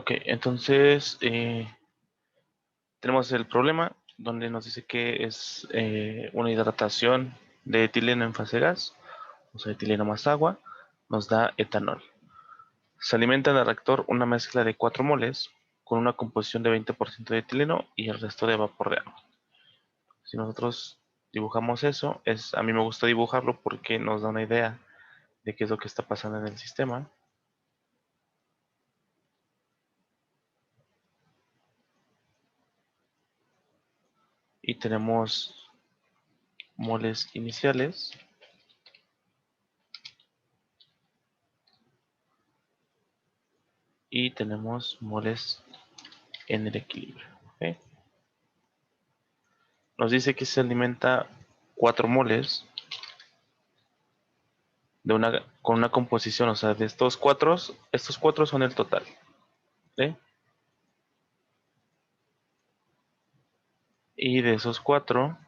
Ok, entonces tenemos el problema donde nos dice que es una hidratación de etileno en fase gas, o sea, etileno más agua, nos da etanol. Se alimenta en el reactor una mezcla de 4 moles con una composición de 20% de etileno y el resto de vapor de agua. Si nosotros dibujamos eso, a mí me gusta dibujarlo porque nos da una idea de qué es lo que está pasando en el sistema. Y tenemos moles iniciales y tenemos moles en el equilibrio. ¿Ok? Nos dice que se alimenta 4 moles con una composición, o sea, de estos 4 son el total. ¿Ok? Y de esos 4,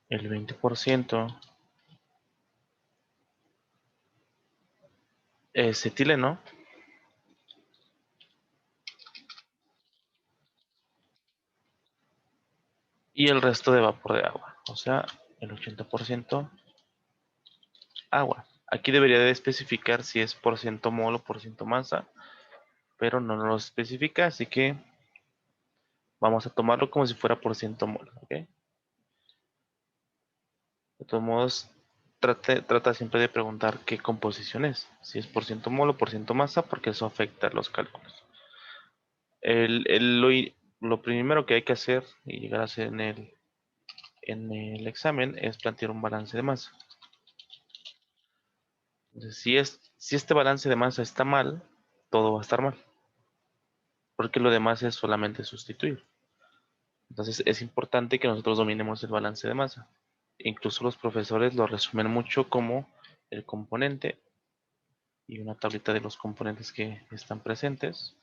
el 20% es etileno y el resto de vapor de agua, o sea, el 80% agua. Aquí debería de especificar si es por ciento mol o por ciento masa, pero no nos lo especifica, así que vamos a tomarlo como si fuera por ciento mol. ¿Ok? De todos modos, trata siempre de preguntar qué composición es, si es por ciento mol o por ciento masa, porque eso afecta los cálculos. Lo primero que hay que hacer y llegar a hacer en el examen es plantear un balance de masa. Entonces, si este balance de masa está mal, todo va a estar mal, porque lo demás es solamente sustituir. Entonces es importante que nosotros dominemos el balance de masa. Incluso los profesores lo resumen mucho como el componente y una tablita de los componentes que están presentes.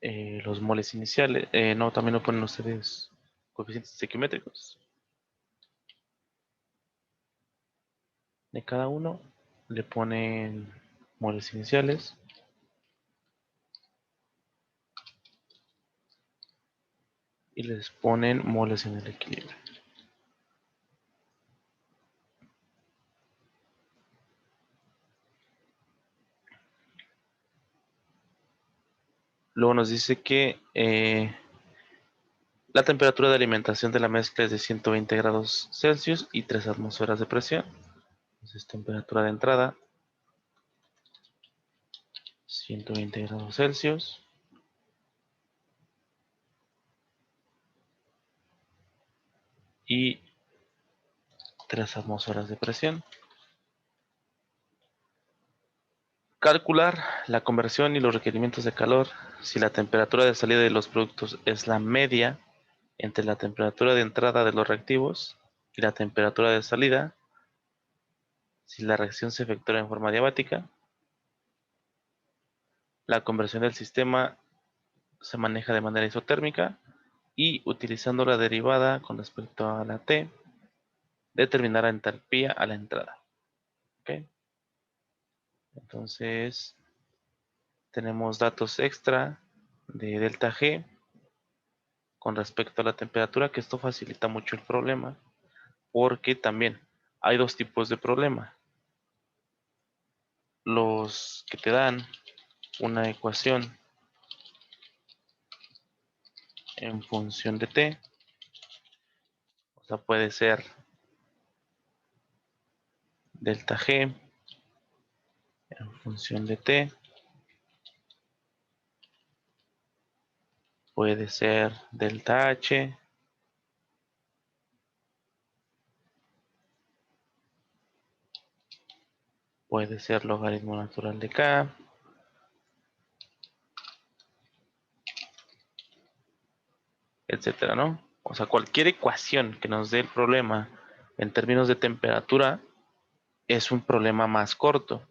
Los moles iniciales, no, también lo ponen ustedes coeficientes estequiométricos de cada uno, le ponen moles iniciales y les ponen moles en el equilibrio. Luego nos dice que la temperatura de alimentación de la mezcla es de 120 grados Celsius y 3 atmósferas de presión. Entonces, temperatura de entrada, 120 grados Celsius. Y 3 atmósferas de presión. Calcular la conversión y los requerimientos de calor si la temperatura de salida de los productos es la media entre la temperatura de entrada de los reactivos y la temperatura de salida, si la reacción se efectúa en forma diabática. La conversión del sistema se maneja de manera isotérmica y utilizando la derivada con respecto a la T, determinar la entalpía a la entrada. ¿Ok? Entonces, tenemos datos extra de delta G con respecto a la temperatura, que esto facilita mucho el problema, porque también hay dos tipos de problema. Los que te dan una ecuación en función de T, o sea, puede ser delta G en función de T, puede ser delta H, puede ser logaritmo natural de K, etcétera, ¿no? O sea, cualquier ecuación que nos dé el problema en términos de temperatura es un problema más corto.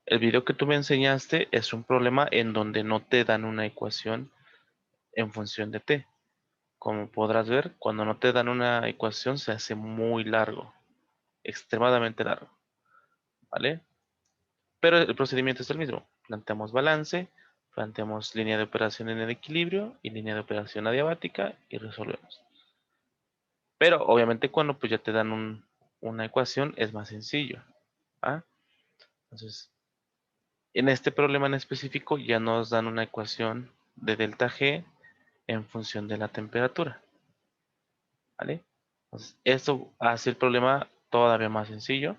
El video que tú me enseñaste es un problema en donde no te dan una ecuación en función de T. Como podrás ver, cuando no te dan una ecuación se hace muy largo. extremadamente largo, ¿vale? Pero el procedimiento es el mismo. Planteamos balance, planteamos línea de operación en el equilibrio y línea de operación adiabática y resolvemos. Pero obviamente cuando pues ya te dan una ecuación es más sencillo. ¿Ah? Entonces, en este problema en específico ya nos dan una ecuación de delta G en función de la temperatura. ¿Vale? Entonces, esto hace el problema todavía más sencillo.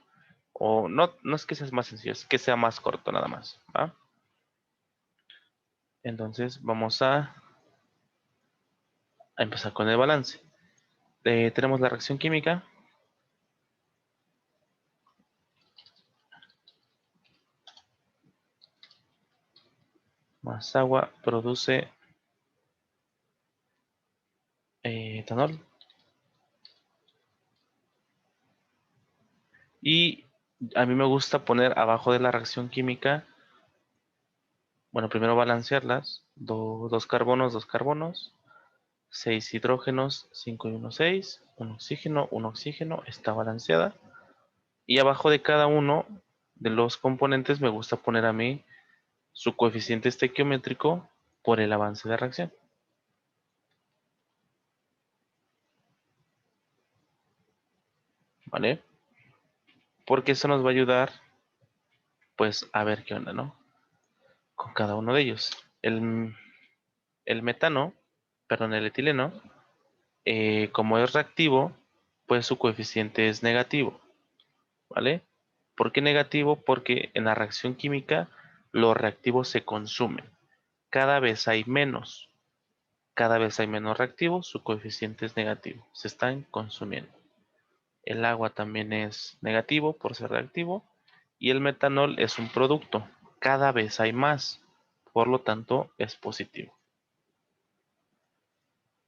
O no, no es que sea más sencillo, es que sea más corto nada más. ¿Va? Entonces vamos a empezar con el balance. Tenemos la reacción química. Más agua produce etanol. Y a mí me gusta poner abajo de la reacción química, bueno, primero balancearlas. Dos carbonos, 6 hidrógenos, 5 y 1, 6. Un oxígeno, está balanceada. Y abajo de cada uno de los componentes me gusta poner a mí su coeficiente estequiométrico por el avance de reacción. ¿Vale? Porque eso nos va a ayudar, pues, a ver qué onda, ¿no? Con cada uno de ellos. El metano, perdón, el etileno, como es reactivo, pues su coeficiente es negativo, ¿vale? ¿Por qué negativo? Porque en la reacción química los reactivos se consumen. Cada vez hay menos reactivos, su coeficiente es negativo, se están consumiendo. El agua también es negativo por ser reactivo y el metanol es un producto, cada vez hay más, por lo tanto es positivo.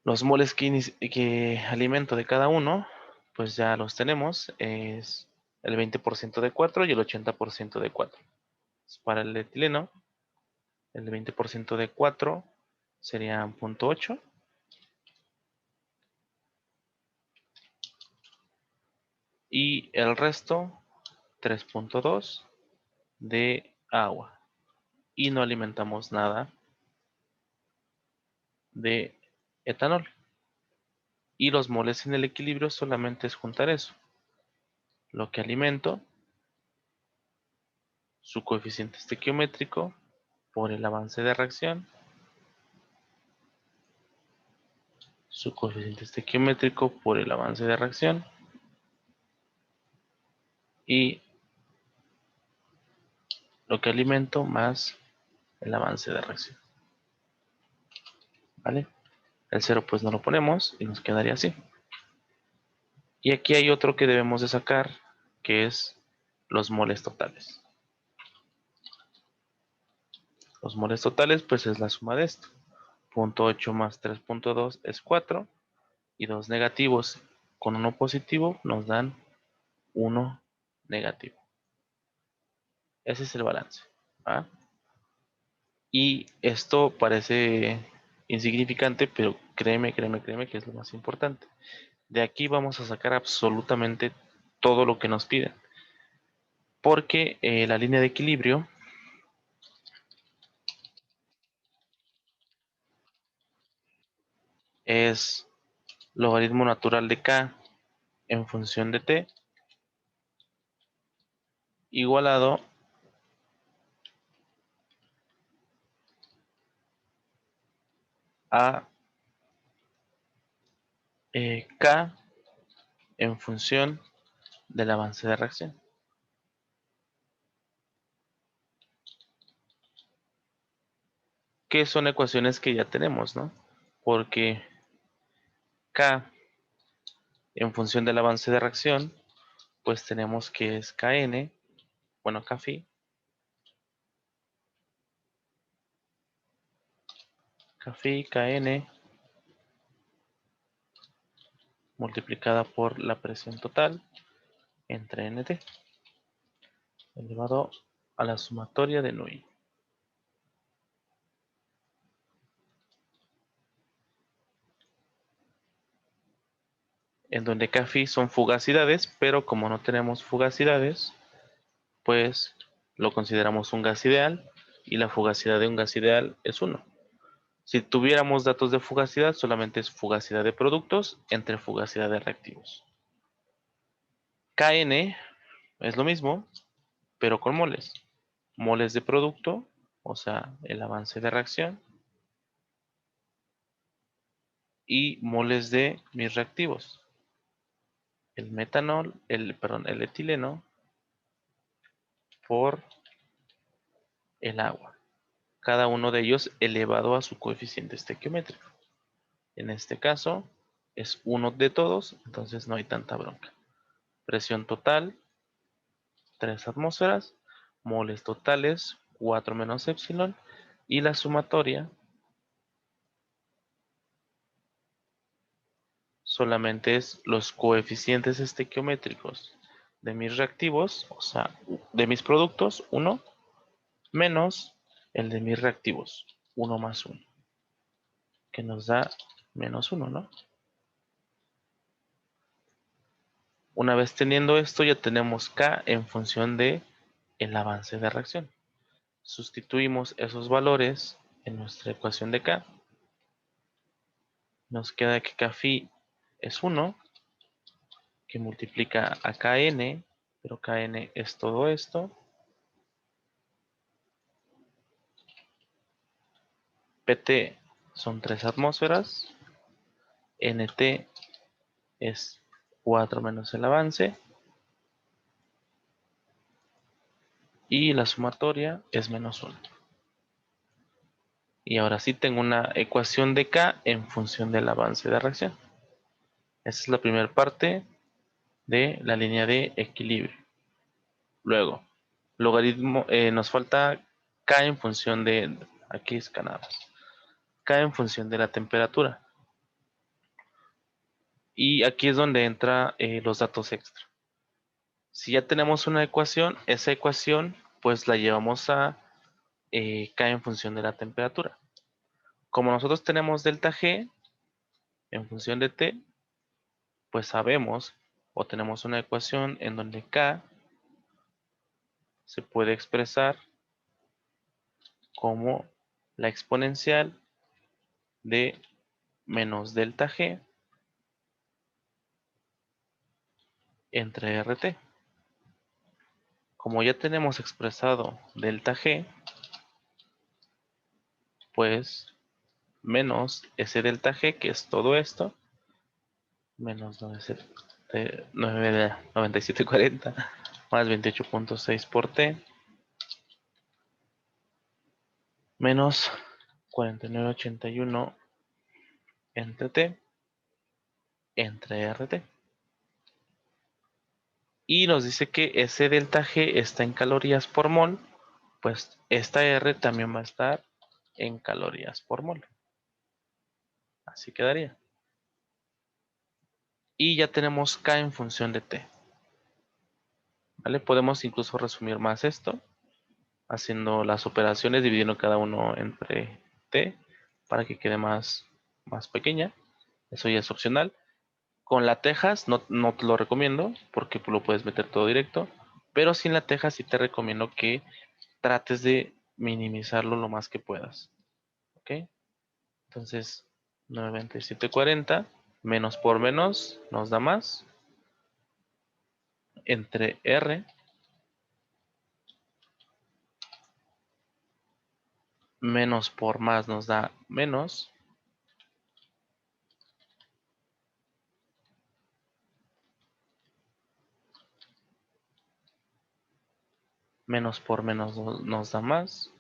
Los moles que alimento de cada uno, pues ya los tenemos, es el 20% de 4 y el 80% de 4. Para el etileno, el 20% de 4 sería 0.8 y el resto 3.2 de agua. Y no alimentamos nada de etanol. Y los moles en el equilibrio solamente es juntar eso. Lo que alimento, su coeficiente estequiométrico por el avance de reacción, su coeficiente estequiométrico por el avance de reacción y lo que alimento más el avance de reacción. ¿Vale? El cero pues no lo ponemos y nos quedaría así. Y aquí hay otro que debemos de sacar, que es los moles totales. Los moles totales pues es la suma de esto. 0.8 más 3.2 es 4 y dos negativos con uno positivo nos dan 1 negativo. Ese es el balance. ¿Va? Y esto parece insignificante, pero créeme que es lo más importante. De aquí vamos a sacar absolutamente todo lo que nos piden. Porque la línea de equilibrio es logaritmo natural de k en función de t igualado a k en función del avance de reacción. Que son ecuaciones que ya tenemos, ¿no? Porque k en función del avance de reacción, pues tenemos que es kn, bueno, kφ kn multiplicada por la presión total entre nt elevado a la sumatoria de Nui. en donde Kφ son fugacidades, pero como no tenemos fugacidades, pues lo consideramos un gas ideal y la fugacidad de un gas ideal es 1. Si tuviéramos datos de fugacidad, solamente es fugacidad de productos entre fugacidad de reactivos. Kn es lo mismo, pero con moles. Moles de producto, o sea, el avance de reacción, y moles de mis reactivos. El metanol, el etileno por el agua. Cada uno de ellos elevado a su coeficiente estequiométrico. En este caso es 1 de todos, entonces no hay tanta bronca. Presión total, 3 atmósferas, moles totales, 4 menos epsilon, y la sumatoria solamente es los coeficientes estequiométricos de mis reactivos, o sea, de mis productos, 1, menos el de mis reactivos, 1 más 1, que nos da menos 1, ¿no? Una vez teniendo esto, ya tenemos K en función de el avance de reacción. Sustituimos esos valores en nuestra ecuación de K. Nos queda que Kφ es 1, que multiplica a Kn, pero Kn es todo esto. Pt son 3 atmósferas. Nt es 4 menos el avance. Y la sumatoria es menos 1. Y ahora sí tengo una ecuación de K en función del avance de reacción. Esa es la primera parte de la línea de equilibrio. Luego, logaritmo, nos falta K en función de, aquí es K nada más, K en función de la temperatura. Y aquí es donde entra los datos extra. Si ya tenemos una ecuación, esa ecuación pues la llevamos a K en función de la temperatura. Como nosotros tenemos delta G en función de T, pues sabemos o tenemos una ecuación en donde K se puede expresar como la exponencial de menos delta G entre RT. Como ya tenemos expresado delta G, pues menos ese delta G, que es todo esto, menos 9740 más 28.6 por T, menos 4981 entre T, entre RT. Y nos dice que ese delta G está en calorías por mol, pues esta R también va a estar en calorías por mol. Así quedaría. Y ya tenemos K en función de T. ¿Vale? Podemos incluso resumir más esto, haciendo las operaciones, dividiendo cada uno entre T, para que quede más pequeña. Eso ya es opcional. Con la tejas no te lo recomiendo, porque lo puedes meter todo directo, pero sin la teja sí te recomiendo que trates de minimizarlo lo más que puedas. ¿Ok? Entonces, 9740 menos por menos nos da más, entre R menos por más nos da menos, menos por menos nos da más,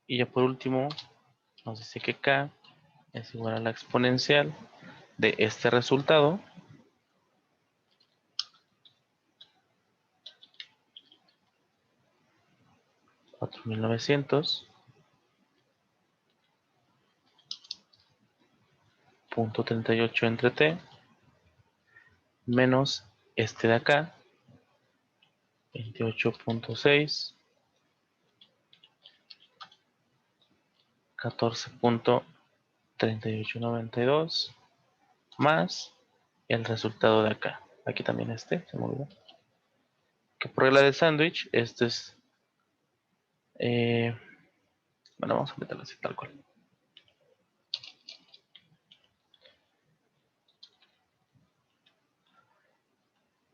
y ya por último nos dice que K es igual a la exponencial de este resultado, .38 entre T, menos este de acá, 28.6, 14.3892 más el resultado de acá. Aquí también se me olvidó. Que por regla de sándwich, esto es, bueno, vamos a meterlo así tal cual.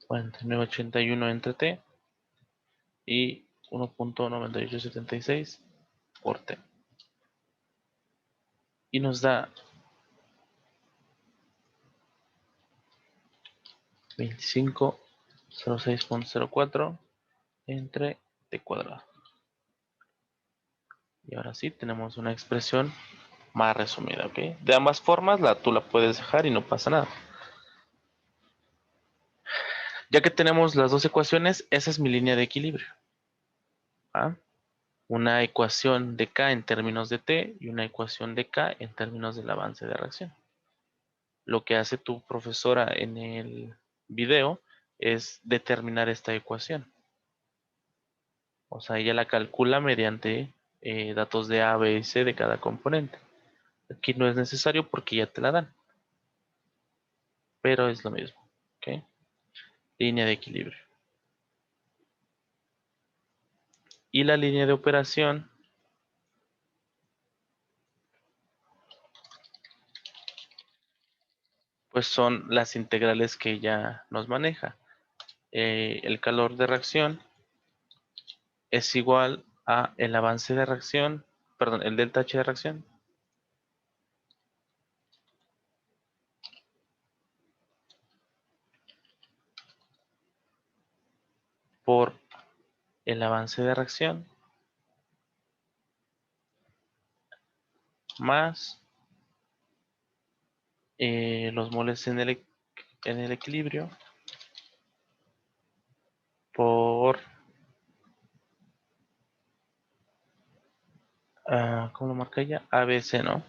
Bueno, 981 entre t y 1.9876 por t. Y nos da 2506.04 entre t cuadrado. Y ahora sí, tenemos una expresión más resumida, ¿ok? De ambas formas, tú la puedes dejar y no pasa nada. Ya que tenemos las dos ecuaciones, esa es mi línea de equilibrio. ¿Ah? Una ecuación de K en términos de T y una ecuación de K en términos del avance de reacción. Lo que hace tu profesora en el video es determinar esta ecuación. O sea, ella la calcula mediante datos de A, B y C de cada componente. Aquí no es necesario porque ya te la dan. Pero es lo mismo. ¿Ok? Línea de equilibrio. Y la línea de operación, pues son las integrales que ella nos maneja. El calor de reacción es igual a el avance de reacción, perdón, el delta H de reacción por el avance de reacción más los moles en el equilibrio por, ¿cómo lo marca ella? ABC, ¿no?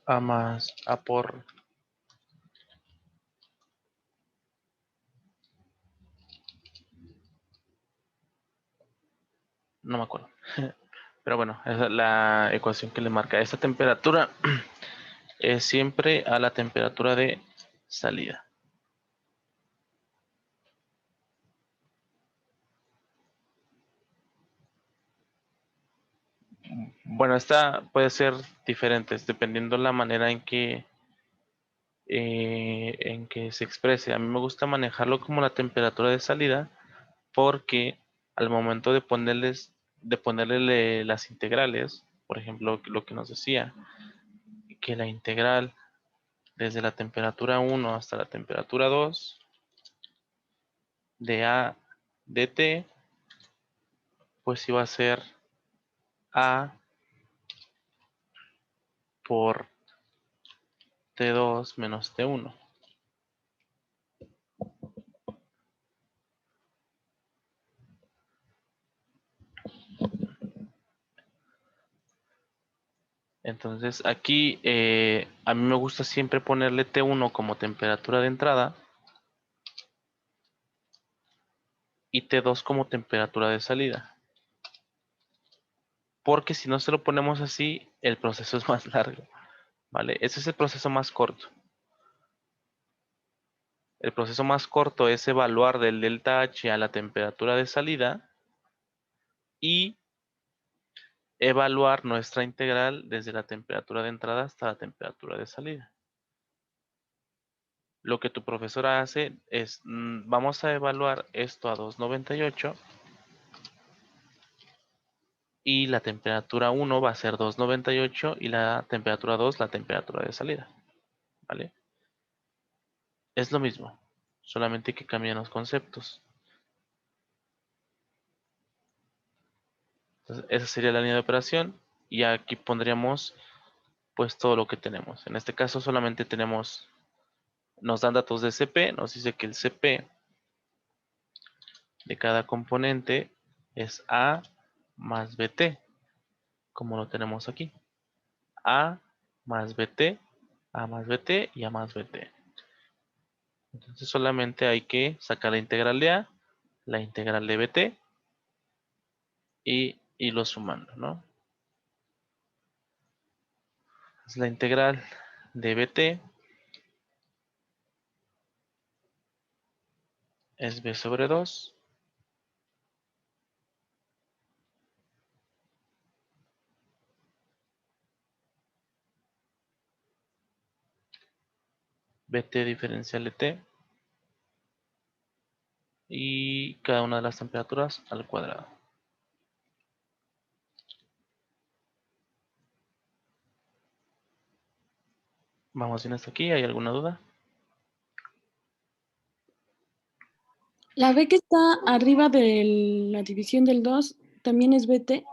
A más A por, no me acuerdo. Pero bueno, esa es la ecuación que le marca. Esta temperatura es siempre a la temperatura de salida. Bueno, esta puede ser diferente dependiendo la manera en que se exprese. A mí me gusta manejarlo como la temperatura de salida porque al momento de ponerle las integrales, por ejemplo, lo que nos decía, que la integral desde la temperatura 1 hasta la temperatura 2 de A de T, pues iba a ser A por T2 menos T1. Entonces aquí a mí me gusta siempre ponerle T1 como temperatura de entrada y T2 como temperatura de salida. Porque si no se lo ponemos así, el proceso es más largo. ¿Vale? Ese es el proceso más corto. El proceso más corto es evaluar del delta H a la temperatura de salida y evaluar nuestra integral desde la temperatura de entrada hasta la temperatura de salida. Lo que tu profesora hace es, vamos a evaluar esto a 298 y la temperatura 1 va a ser 298 y la temperatura 2 la temperatura de salida. ¿Vale? Es lo mismo, solamente que cambian los conceptos. Entonces, esa sería la línea de operación y aquí pondríamos pues todo lo que tenemos. En este caso solamente tenemos, nos dan datos de CP, nos dice que el CP de cada componente es A más BT, como lo tenemos aquí. A más BT A más bt y a más bt. Entonces solamente hay que sacar la integral de a, la integral de bt y irlo sumando, ¿no? Entonces, la integral de bt es b sobre 2 bt diferencial de t y cada una de las temperaturas al cuadrado. Vamos bien hasta aquí, ¿hay alguna duda? La B que está arriba de la división del 2 también es BT.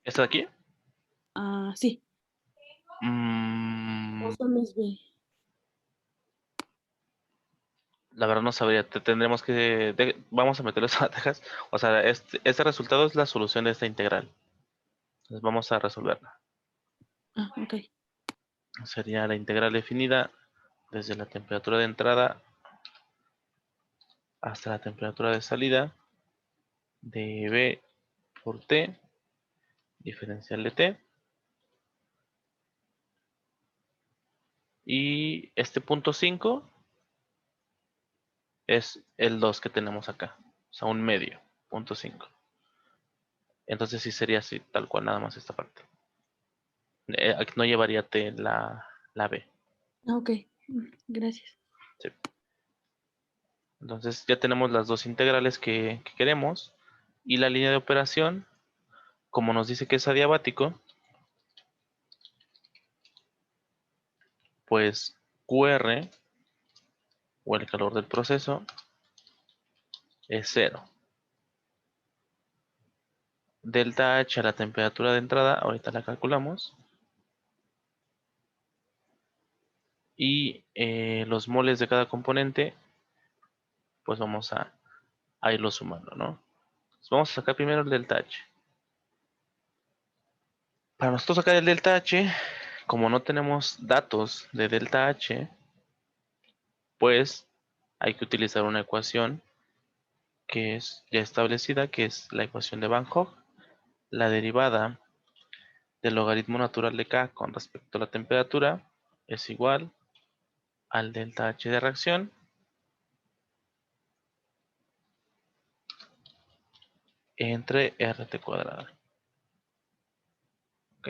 ¿Esta de aquí? Ah, sí. O Mm, solo es B. la verdad no sabría, tendremos que, vamos a meterlo a Texas. O sea, este resultado es la solución de esta integral. Entonces vamos a resolverla. Ah, ok. Sería la integral definida desde la temperatura de entrada hasta la temperatura de salida de B por T, diferencial de T. Y este punto 5 es el 2 que tenemos acá. O sea, un medio, punto 5. Entonces sí sería así, tal cual, nada más esta parte. Aquí no llevaría T la B. Ah, ok. Gracias. ¿Sí? Entonces ya tenemos las dos integrales que queremos. Y la línea de operación, como nos dice que es adiabático, pues QR, o el calor del proceso, es 0. Delta H a la temperatura de entrada, ahorita la calculamos. Y los moles de cada componente, pues vamos a irlo sumando, ¿no? Entonces vamos a sacar primero el delta H. Para nosotros sacar el delta H, como no tenemos datos de delta H, pues hay que utilizar una ecuación que es ya establecida, que es la ecuación de Van Hoff. La derivada del logaritmo natural de K con respecto a la temperatura es igual al delta H de reacción entre RT cuadrada. ¿Ok?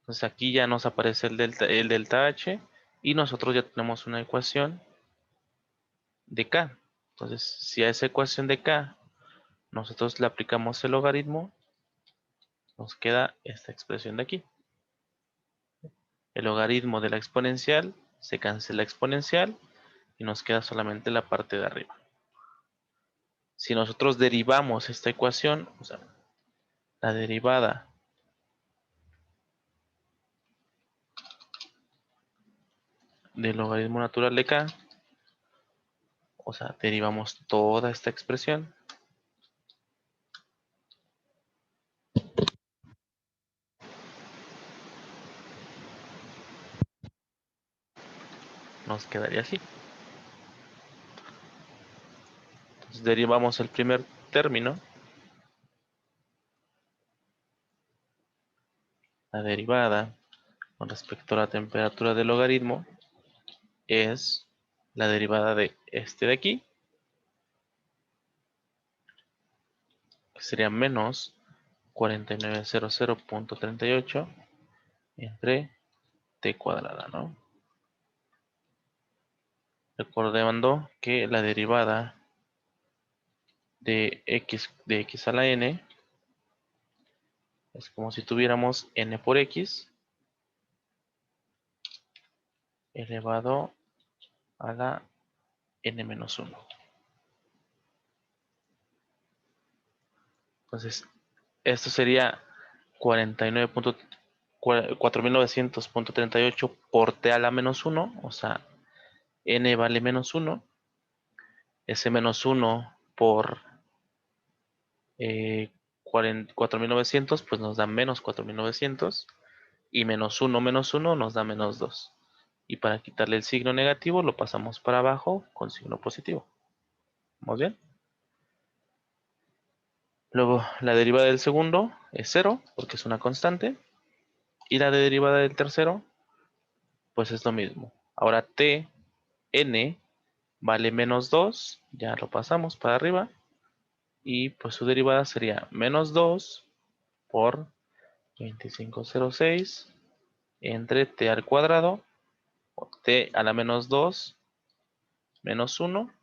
Entonces aquí ya nos aparece el delta H y nosotros ya tenemos una ecuación de K. Entonces, si a esa ecuación de K nosotros le aplicamos el logaritmo, nos queda esta expresión de aquí. El logaritmo de la exponencial se cancela exponencial y nos queda solamente la parte de arriba. Si nosotros derivamos esta ecuación, o sea, la derivada del logaritmo natural de K, o sea, derivamos toda esta expresión, nos quedaría así. Entonces derivamos el primer término, la derivada con respecto a la temperatura del logaritmo es la derivada de este de aquí, que sería menos 4900.38 entre t cuadrada, ¿no? Recordando que la derivada de x a la n es como si tuviéramos n por x elevado a la n menos 1. Entonces, esto sería 49.4900.38 por t a la menos 1, o sea, n vale menos 1. Ese menos 1 por 4900, pues nos da menos 4900. Y menos 1 nos da menos 2. Y para quitarle el signo negativo lo pasamos para abajo con signo positivo. ¿Vamos bien? Luego la derivada del segundo es 0 porque es una constante. Y la derivada del tercero pues es lo mismo. Ahora t, n vale menos 2. Ya lo pasamos para arriba. Y pues su derivada sería menos 2 por 2506 entre t al cuadrado, o t a la menos 2 menos 1,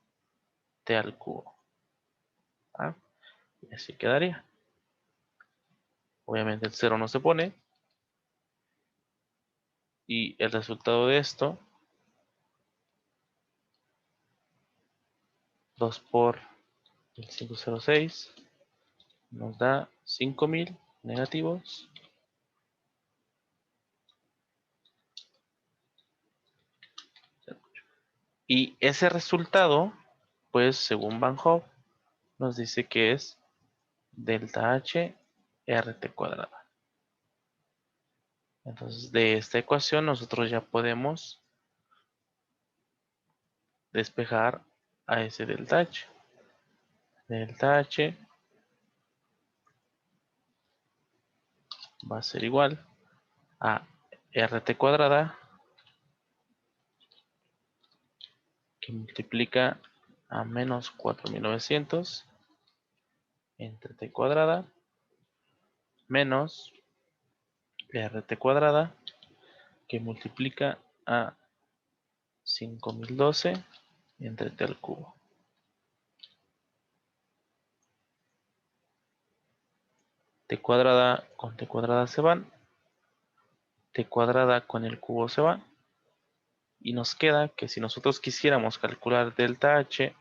t al cubo. ¿Ah? Y así quedaría. Obviamente el 0 no se pone. Y el resultado de esto, 2 por 2506, nos da 5000 negativos. Y ese resultado, pues según Van Hoff, nos dice que es delta H RT cuadrada. Entonces de esta ecuación nosotros ya podemos despejar a ese delta H. Delta H va a ser igual a RT cuadrada que multiplica a menos 4900 entre t cuadrada menos RT cuadrada que multiplica a 5012 entre t al cubo. T cuadrada con t cuadrada se van, t cuadrada con el cubo se va, y nos queda que si nosotros quisiéramos calcular delta H,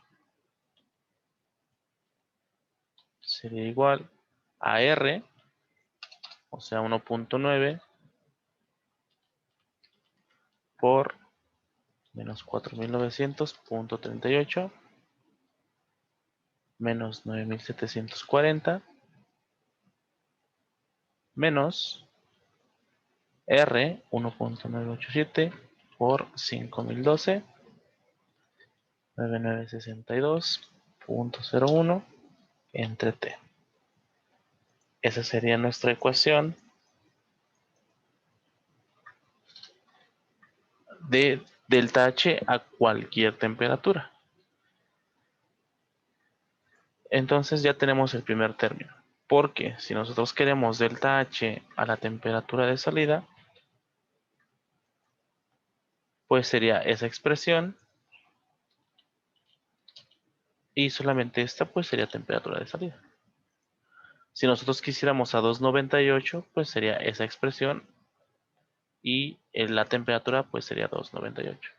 sería igual a R, o sea 1.9 por menos 4900.38 menos 9740 menos R 1.987 por 5012 9962.01 entre t. Esa sería nuestra ecuación de delta H a cualquier temperatura. Entonces ya tenemos el primer término. Porque si nosotros queremos delta H a la temperatura de salida, pues sería esa expresión. Y solamente esta pues sería temperatura de salida. Si nosotros quisiéramos a 298, pues sería esa expresión. Y la temperatura pues sería 298.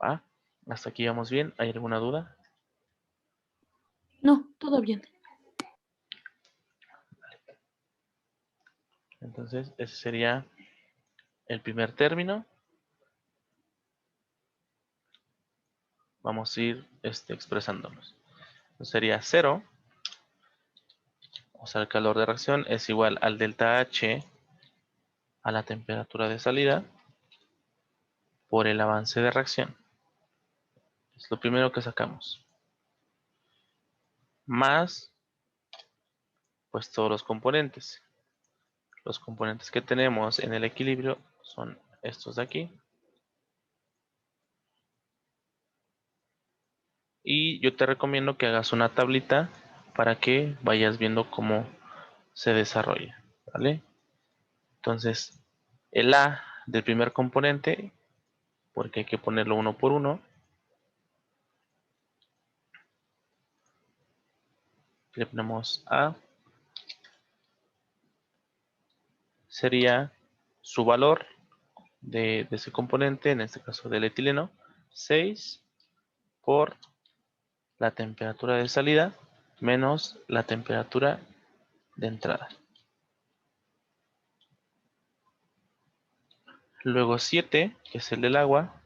¿Ah? Hasta aquí vamos bien. ¿Hay alguna duda? No, todo bien. Entonces ese sería el primer término. Vamos a ir expresándonos. Entonces sería 0, o sea, el calor de reacción es igual al delta H a la temperatura de salida por el avance de reacción. Es lo primero que sacamos. Más, pues todos los componentes. Los componentes que tenemos en el equilibrio son estos de aquí. Y yo te recomiendo que hagas una tablita para que vayas viendo cómo se desarrolla, ¿vale? Entonces, el A del primer componente, porque hay que ponerlo uno por uno, le ponemos A, sería su valor de ese componente, en este caso del etileno, 6 por la temperatura de salida menos la temperatura de entrada. Luego 7, que es el del agua,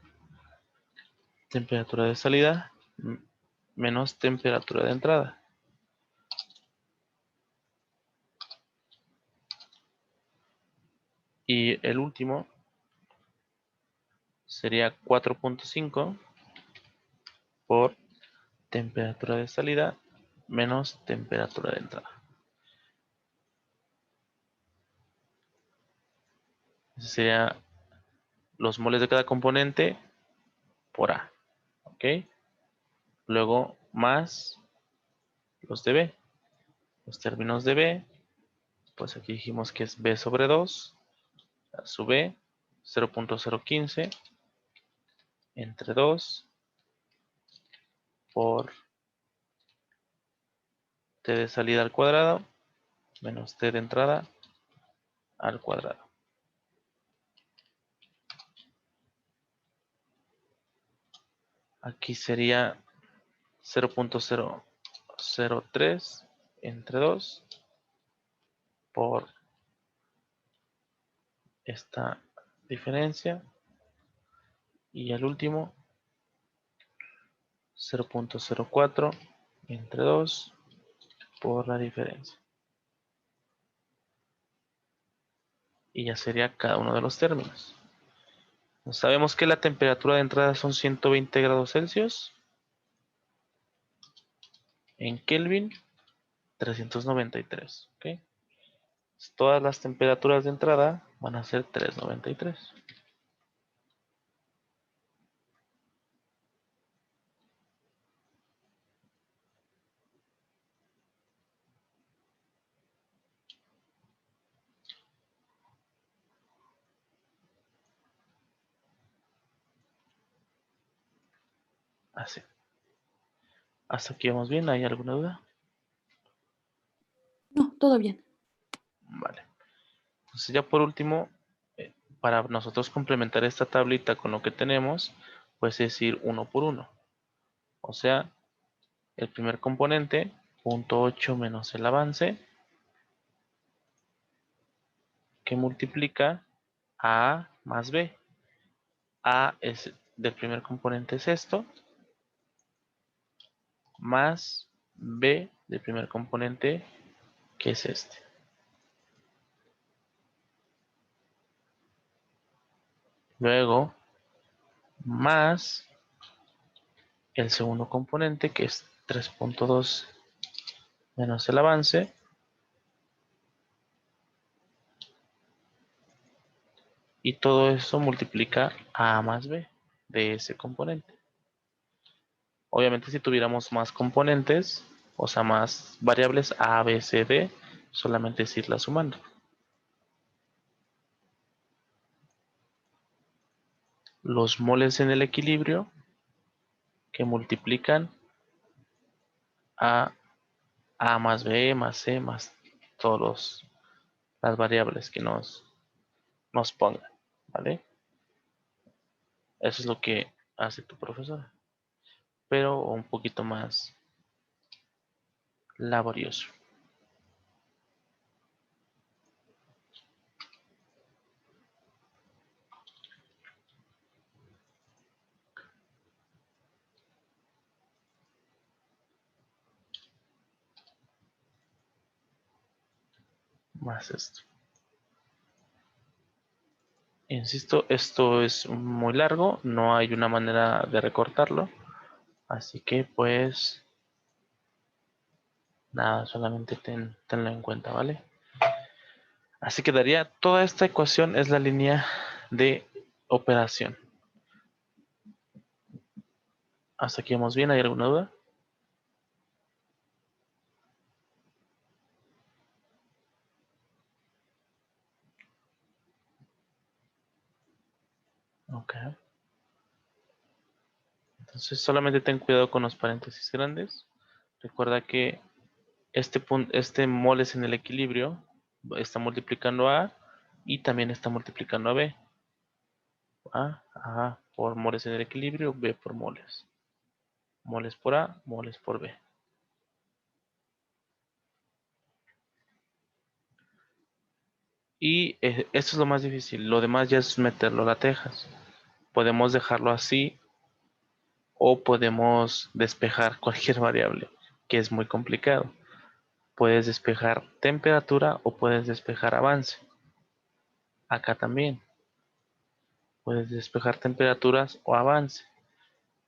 temperatura de salida menos temperatura de entrada. Y el último sería 4.5 por temperatura de salida menos temperatura de entrada. Ese sería los moles de cada componente por A. ¿Ok? Luego más los de B. Los términos de B, pues aquí dijimos que es B sobre 2, a su B, 0.015 entre 2 por T de salida al cuadrado menos T de entrada al cuadrado. Aquí sería 0.003 entre 2 por esta diferencia. Y el último 0.04 entre 2 por la diferencia. Y ya sería cada uno de los términos. Sabemos que la temperatura de entrada son 120 grados Celsius. En Kelvin, 393. ¿Ok? Todas las temperaturas de entrada van a ser 393. Así. Hasta aquí vamos bien. ¿Hay alguna duda? No, todo bien. Vale. Entonces ya por último, para nosotros complementar esta tablita con lo que tenemos, pues es ir uno por uno. O sea, el primer componente, 0.8 menos el avance, que multiplica a más b. A es del primer componente es esto, más b del primer componente, que es este. Luego, más el segundo componente, que es 3.2 menos el avance, y todo eso multiplica a más b de ese componente. Obviamente si tuviéramos más componentes, o sea más variables a, b, c, d, solamente es irlas sumando. Los moles en el equilibrio que multiplican a más b más c más todas las variables que nos pongan, ¿vale? Eso es lo que hace tu profesora, pero un poquito más laborioso. Más esto. Insisto, esto es muy largo, no hay una manera de recortarlo, así que pues nada, solamente tenlo en cuenta, ¿vale? Así quedaría, toda esta ecuación es la línea de operación. Hasta aquí vamos bien, ¿hay alguna duda? Ok. Entonces solamente ten cuidado con los paréntesis grandes. Recuerda que este moles en el equilibrio está multiplicando a y también está multiplicando a b. A por moles en el equilibrio, b por moles. Moles por a, moles por b. Y esto es lo más difícil. Lo demás ya es meterlo a la tejas. Podemos dejarlo así o podemos despejar cualquier variable, que es muy complicado. Puedes despejar temperatura o puedes despejar avance. Acá también puedes despejar temperaturas o avance.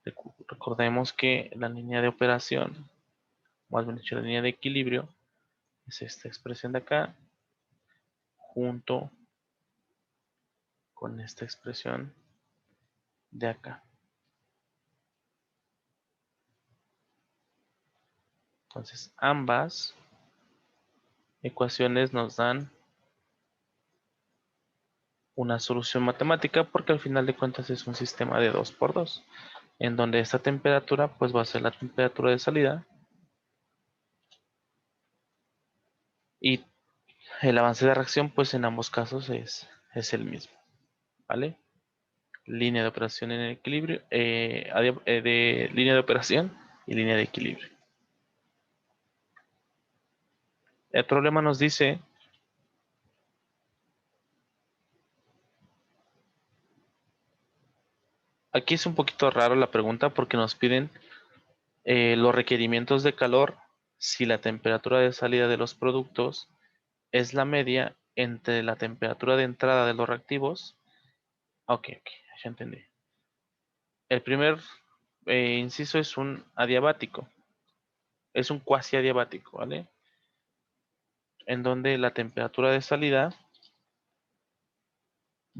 Recordemos que la línea de operación, más bien dicho, la línea de equilibrio, es esta expresión de acá, junto con esta expresión de acá. Entonces, ambas ecuaciones nos dan una solución matemática porque al final de cuentas es un sistema de 2 por 2, en donde esta temperatura pues va a ser la temperatura de salida y el avance de reacción pues en ambos casos es el mismo, ¿vale? Línea de operación en equilibrio, de línea de operación y línea de equilibrio. El problema nos dice aquí es un poquito raro la pregunta porque nos piden los requerimientos de calor si la temperatura de salida de los productos es la media entre la temperatura de entrada de los reactivos. Ok, ya entendí. El primer inciso es un adiabático, es un cuasi adiabático, ¿vale? En donde la temperatura de salida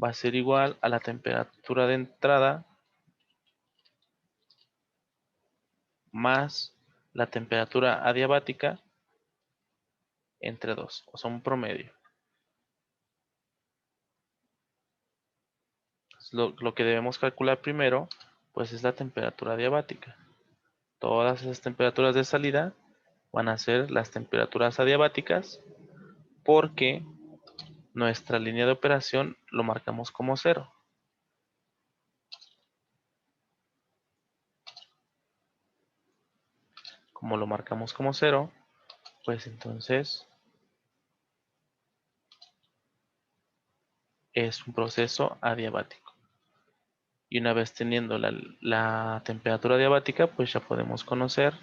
va a ser igual a la temperatura de entrada más la temperatura adiabática entre 2, o sea, un promedio. Lo que debemos calcular primero, pues es la temperatura adiabática. Todas esas temperaturas de salida van a ser las temperaturas adiabáticas porque nuestra línea de operación lo marcamos como 0. Como lo marcamos como 0, pues entonces es un proceso adiabático. Y una vez teniendo la temperatura adiabática, pues ya podemos conocer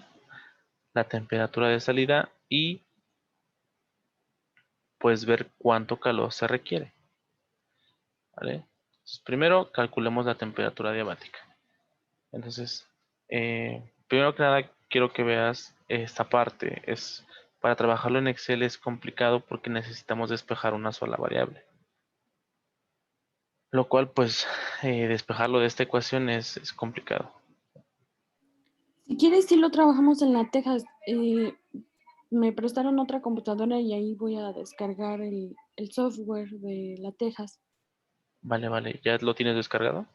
la temperatura de salida y pues ver cuánto calor se requiere. ¿Vale? Entonces, primero calculemos la temperatura adiabática. Entonces, primero que nada quiero que veas esta parte. Para trabajarlo en Excel es complicado porque necesitamos despejar una sola variable. Lo cual pues despejarlo de esta ecuación es complicado. Si quieres, sí lo trabajamos en la Texas. Me prestaron otra computadora y ahí voy a descargar el software de la Texas. Vale, ¿ya lo tienes descargado?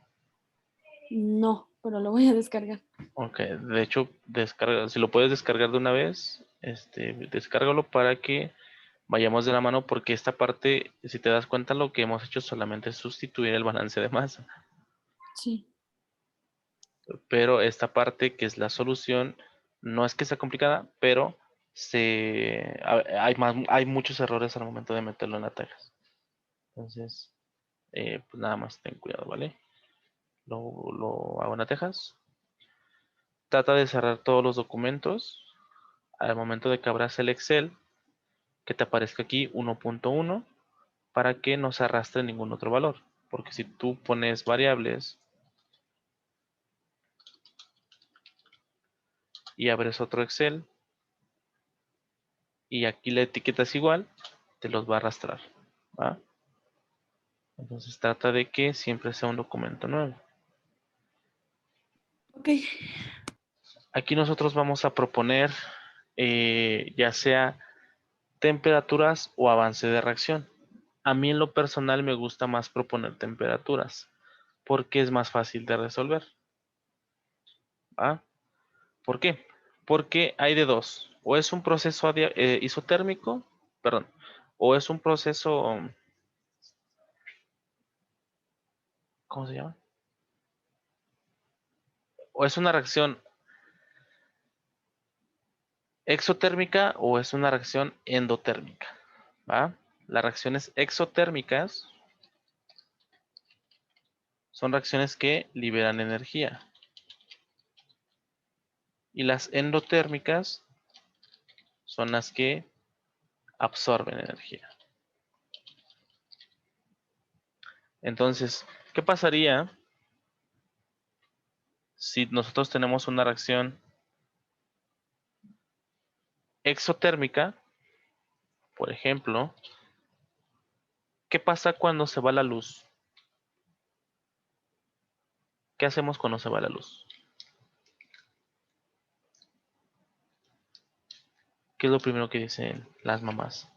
No, pero lo voy a descargar. Ok, de hecho, si lo puedes descargar de una vez, descárgalo para que vayamos de la mano porque esta parte, si te das cuenta, lo que hemos hecho solamente es sustituir el balance de masa. Sí. Pero esta parte que es la solución, no es que sea complicada, pero hay muchos errores al momento de meterlo en la Texas. Entonces, pues nada más ten cuidado, ¿vale? Lo hago en la Texas. Trata de cerrar todos los documentos. Al momento de que abras el Excel, que te aparezca aquí 1.1 para que no se arrastre ningún otro valor. Porque si tú pones variables y abres otro Excel y aquí la etiqueta es igual, te los va a arrastrar. ¿Va? Entonces trata de que siempre sea un documento nuevo. Ok. Aquí nosotros vamos a proponer ya sea temperaturas o avance de reacción. A mí en lo personal me gusta más proponer temperaturas porque es más fácil de resolver. ¿Va? ¿Por qué? Porque hay de dos. O es un proceso isotérmico, perdón, o es un proceso, ¿cómo se llama? O es una reacción exotérmica o es una reacción endotérmica. ¿Va? Las reacciones exotérmicas son reacciones que liberan energía. Y las endotérmicas son las que absorben energía. Entonces, ¿qué pasaría si nosotros tenemos una reacción exotérmica? Por ejemplo, ¿qué pasa cuando se va la luz? ¿Qué hacemos cuando se va la luz? ¿Qué es lo primero que dicen las mamás?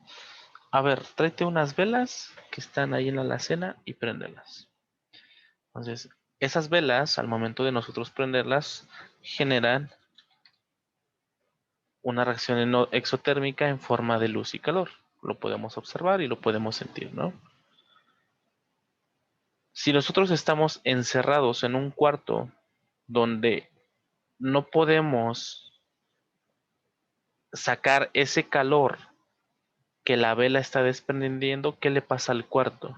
A ver, tráete unas velas que están ahí en la alacena y préndelas. Entonces, esas velas, al momento de nosotros prenderlas, generan una reacción exotérmica en forma de luz y calor. Lo podemos observar y lo podemos sentir, ¿no? Si nosotros estamos encerrados en un cuarto donde no podemos sacar ese calor que la vela está desprendiendo, ¿qué le pasa al cuarto?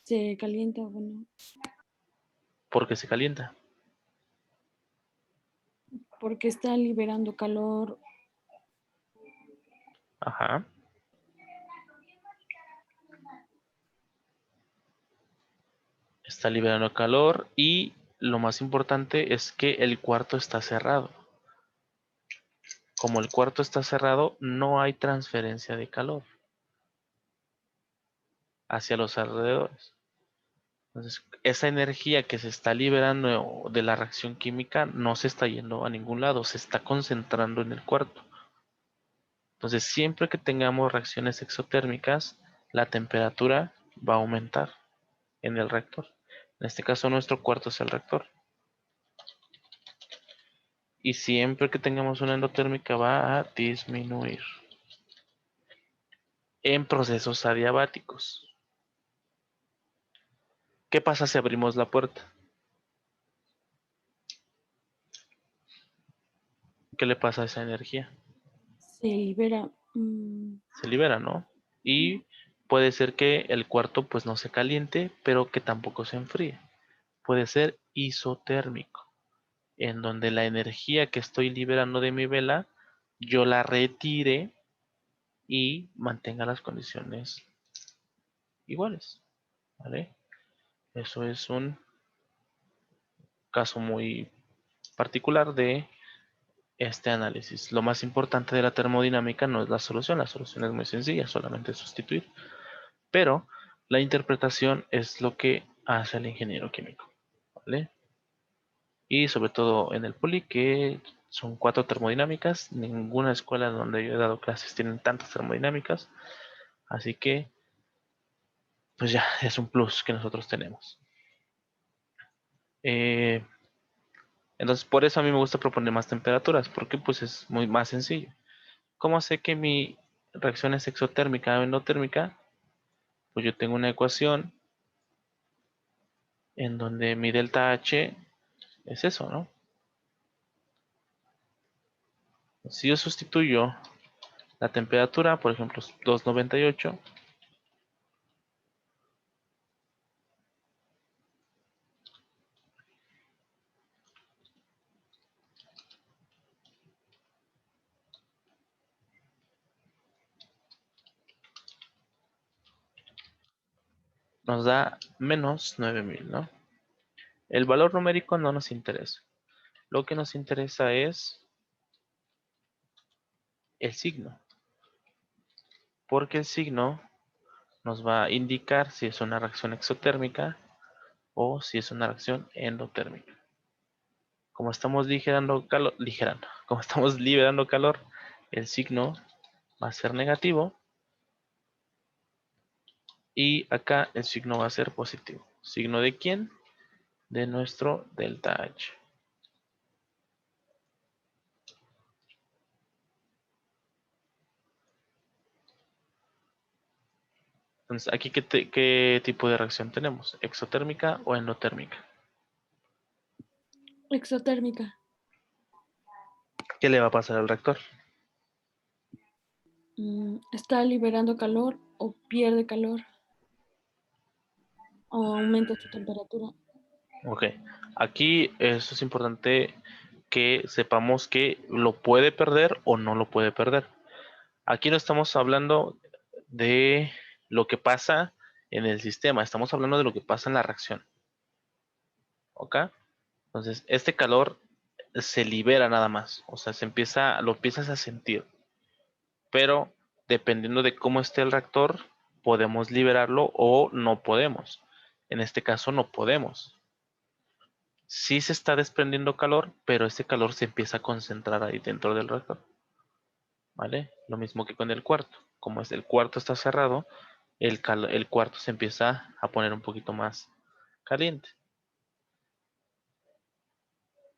Se calienta, bueno, Porque se calienta. porque está liberando calor. Ajá. Está liberando calor y lo más importante es que el cuarto está cerrado. Como el cuarto está cerrado, no hay transferencia de calor hacia los alrededores. Entonces, esa energía que se está liberando de la reacción química no se está yendo a ningún lado, se está concentrando en el cuarto. Entonces, siempre que tengamos reacciones exotérmicas, la temperatura va a aumentar en el reactor. En este caso, nuestro cuarto es el reactor. Y siempre que tengamos una endotérmica va a disminuir en procesos adiabáticos. ¿Qué pasa si abrimos la puerta? ¿Qué le pasa a esa energía? Se libera. Se libera, ¿no? Y puede ser que el cuarto pues no se caliente, pero que tampoco se enfríe. Puede ser isotérmico, en donde la energía que estoy liberando de mi vela, yo la retire y mantenga las condiciones iguales, ¿vale? Eso es un caso muy particular de este análisis. Lo más importante de la termodinámica no es la solución es muy sencilla, solamente sustituir. Pero la interpretación es lo que hace el ingeniero químico, ¿vale? Y sobre todo en el poli, que son 4 termodinámicas. Ninguna escuela donde yo he dado clases tienen tantas termodinámicas. Así que, pues ya, es un plus que nosotros tenemos. Eh, entonces, por eso a mí me gusta proponer más temperaturas, porque pues es muy más sencillo. ¿Cómo sé que mi reacción es exotérmica o endotérmica? Pues yo tengo una ecuación en donde mi delta H es eso, ¿no? Si yo sustituyo la temperatura, por ejemplo, 298, nos da menos 9000, ¿no? El valor numérico no nos interesa. Lo que nos interesa es el signo, porque el signo nos va a indicar si es una reacción exotérmica o si es una reacción endotérmica. Como estamos como estamos liberando calor, el signo va a ser negativo y acá el signo va a ser positivo. ¿Signo de quién? De nuestro delta H. Entonces, aquí, ¿qué tipo de reacción tenemos? ¿Exotérmica o endotérmica? Exotérmica. ¿Qué le va a pasar al reactor? Está liberando calor o pierde calor o aumenta su temperatura. Ok, aquí eso es importante que sepamos que lo puede perder o no lo puede perder. Aquí no estamos hablando de lo que pasa en el sistema. Estamos hablando de lo que pasa en la reacción. ¿Ok? Entonces, este calor se libera nada más. O sea, lo empiezas a sentir. Pero dependiendo de cómo esté el reactor, podemos liberarlo o no podemos. En este caso no podemos. Sí se está desprendiendo calor, pero ese calor se empieza a concentrar ahí dentro del reactor. ¿Vale? Lo mismo que con el cuarto. Como el cuarto está cerrado, el cuarto se empieza a poner un poquito más caliente.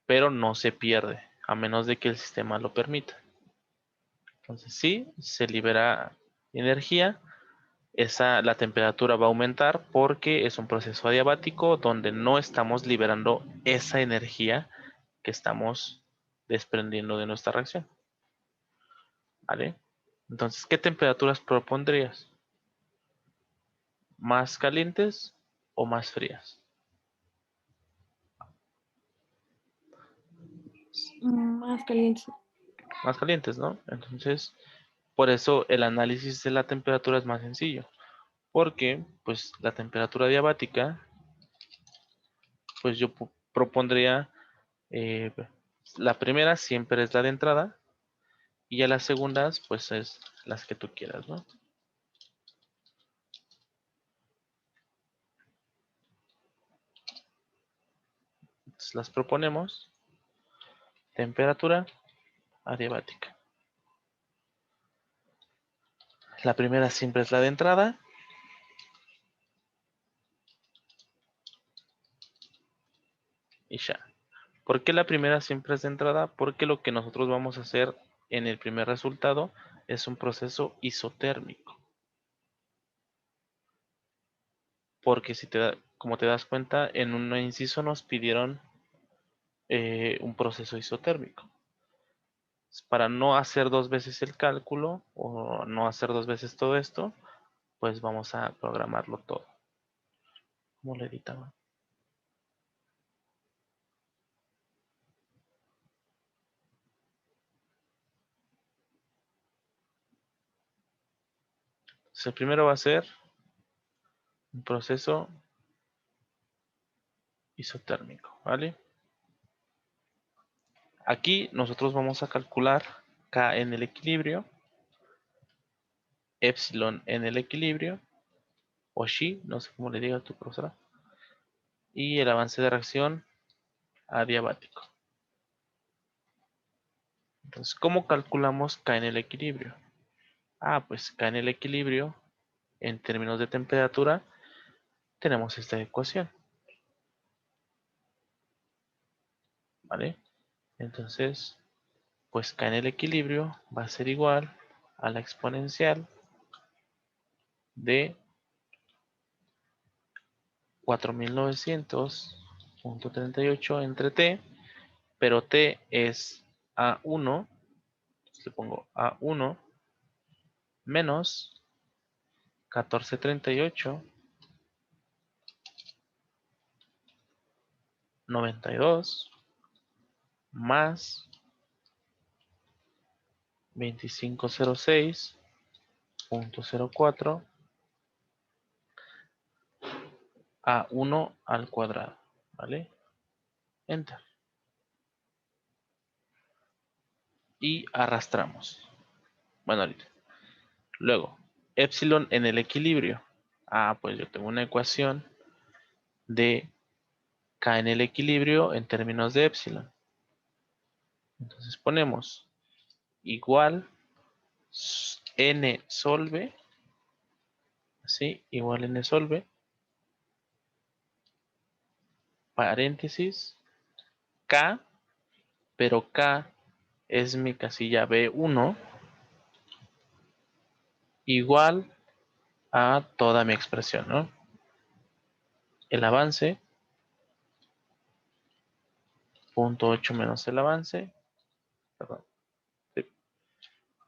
Pero no se pierde, a menos de que el sistema lo permita. Entonces sí, se libera energía. La temperatura va a aumentar porque es un proceso adiabático donde no estamos liberando esa energía que estamos desprendiendo de nuestra reacción. ¿Vale? Entonces, ¿qué temperaturas propondrías? ¿Más calientes o más frías? Más caliente. Más calientes, ¿no? Entonces, por eso el análisis de la temperatura es más sencillo. Porque, pues, la temperatura diabática, pues yo propondría, eh, la primera siempre es la de entrada y ya las segundas, pues, es las que tú quieras, ¿no? Entonces, las proponemos. Temperatura adiabática. La primera siempre es la de entrada. Y ya. ¿Por qué la primera siempre es de entrada? Porque lo que nosotros vamos a hacer en el primer resultado es un proceso isotérmico. Porque como te das cuenta, en un inciso nos pidieron un proceso isotérmico. Para no hacer dos veces el cálculo o no hacer dos veces todo esto, pues vamos a programarlo todo. ¿Cómo lo editaba? Entonces, el primero va a ser un proceso isotérmico, ¿vale? Aquí nosotros vamos a calcular K en el equilibrio, epsilon en el equilibrio, o Xi, no sé cómo le diga a tu profesora, y el avance de reacción adiabático. Entonces, ¿cómo calculamos K en el equilibrio? Pues K en el equilibrio, en términos de temperatura, tenemos esta ecuación. ¿Vale? Entonces, pues K en el equilibrio va a ser igual a la exponencial de 4900.38 entre T, pero T es A1, entonces le pongo A1 menos 1438.92 más 2506.04 A1 al cuadrado, ¿vale? Enter. Y arrastramos. Bueno, ahorita. Luego, epsilon en el equilibrio. Pues yo tengo una ecuación de K en el equilibrio en términos de epsilon. Entonces ponemos igual n solve, así, igual n solve, paréntesis, K, pero K es mi casilla B1, igual a toda mi expresión, ¿no? El avance, 0.8 menos el avance, perdón,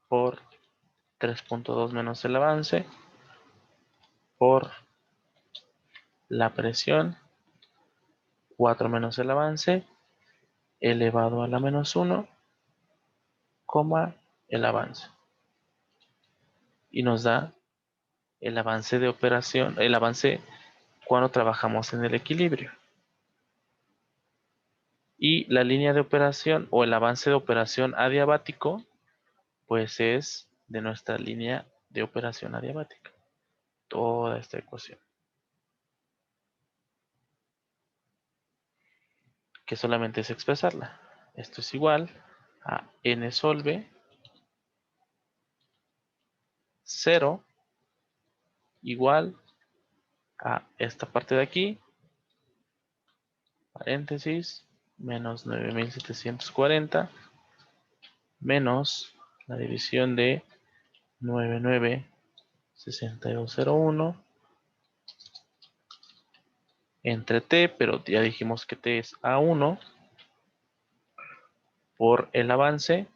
por 3.2 menos el avance, por la presión, 4 menos el avance, elevado a la menos 1, coma el avance. Y nos da el avance de operación, el avance cuando trabajamos en el equilibrio. Y la línea de operación o el avance de operación adiabático, pues es de nuestra línea de operación adiabática. Toda esta ecuación. Que solamente es expresarla. Esto es igual a n solve 0 igual a esta parte de aquí, paréntesis, menos 9740 menos la división de 996201 entre t, pero ya dijimos que t es a1 por el avance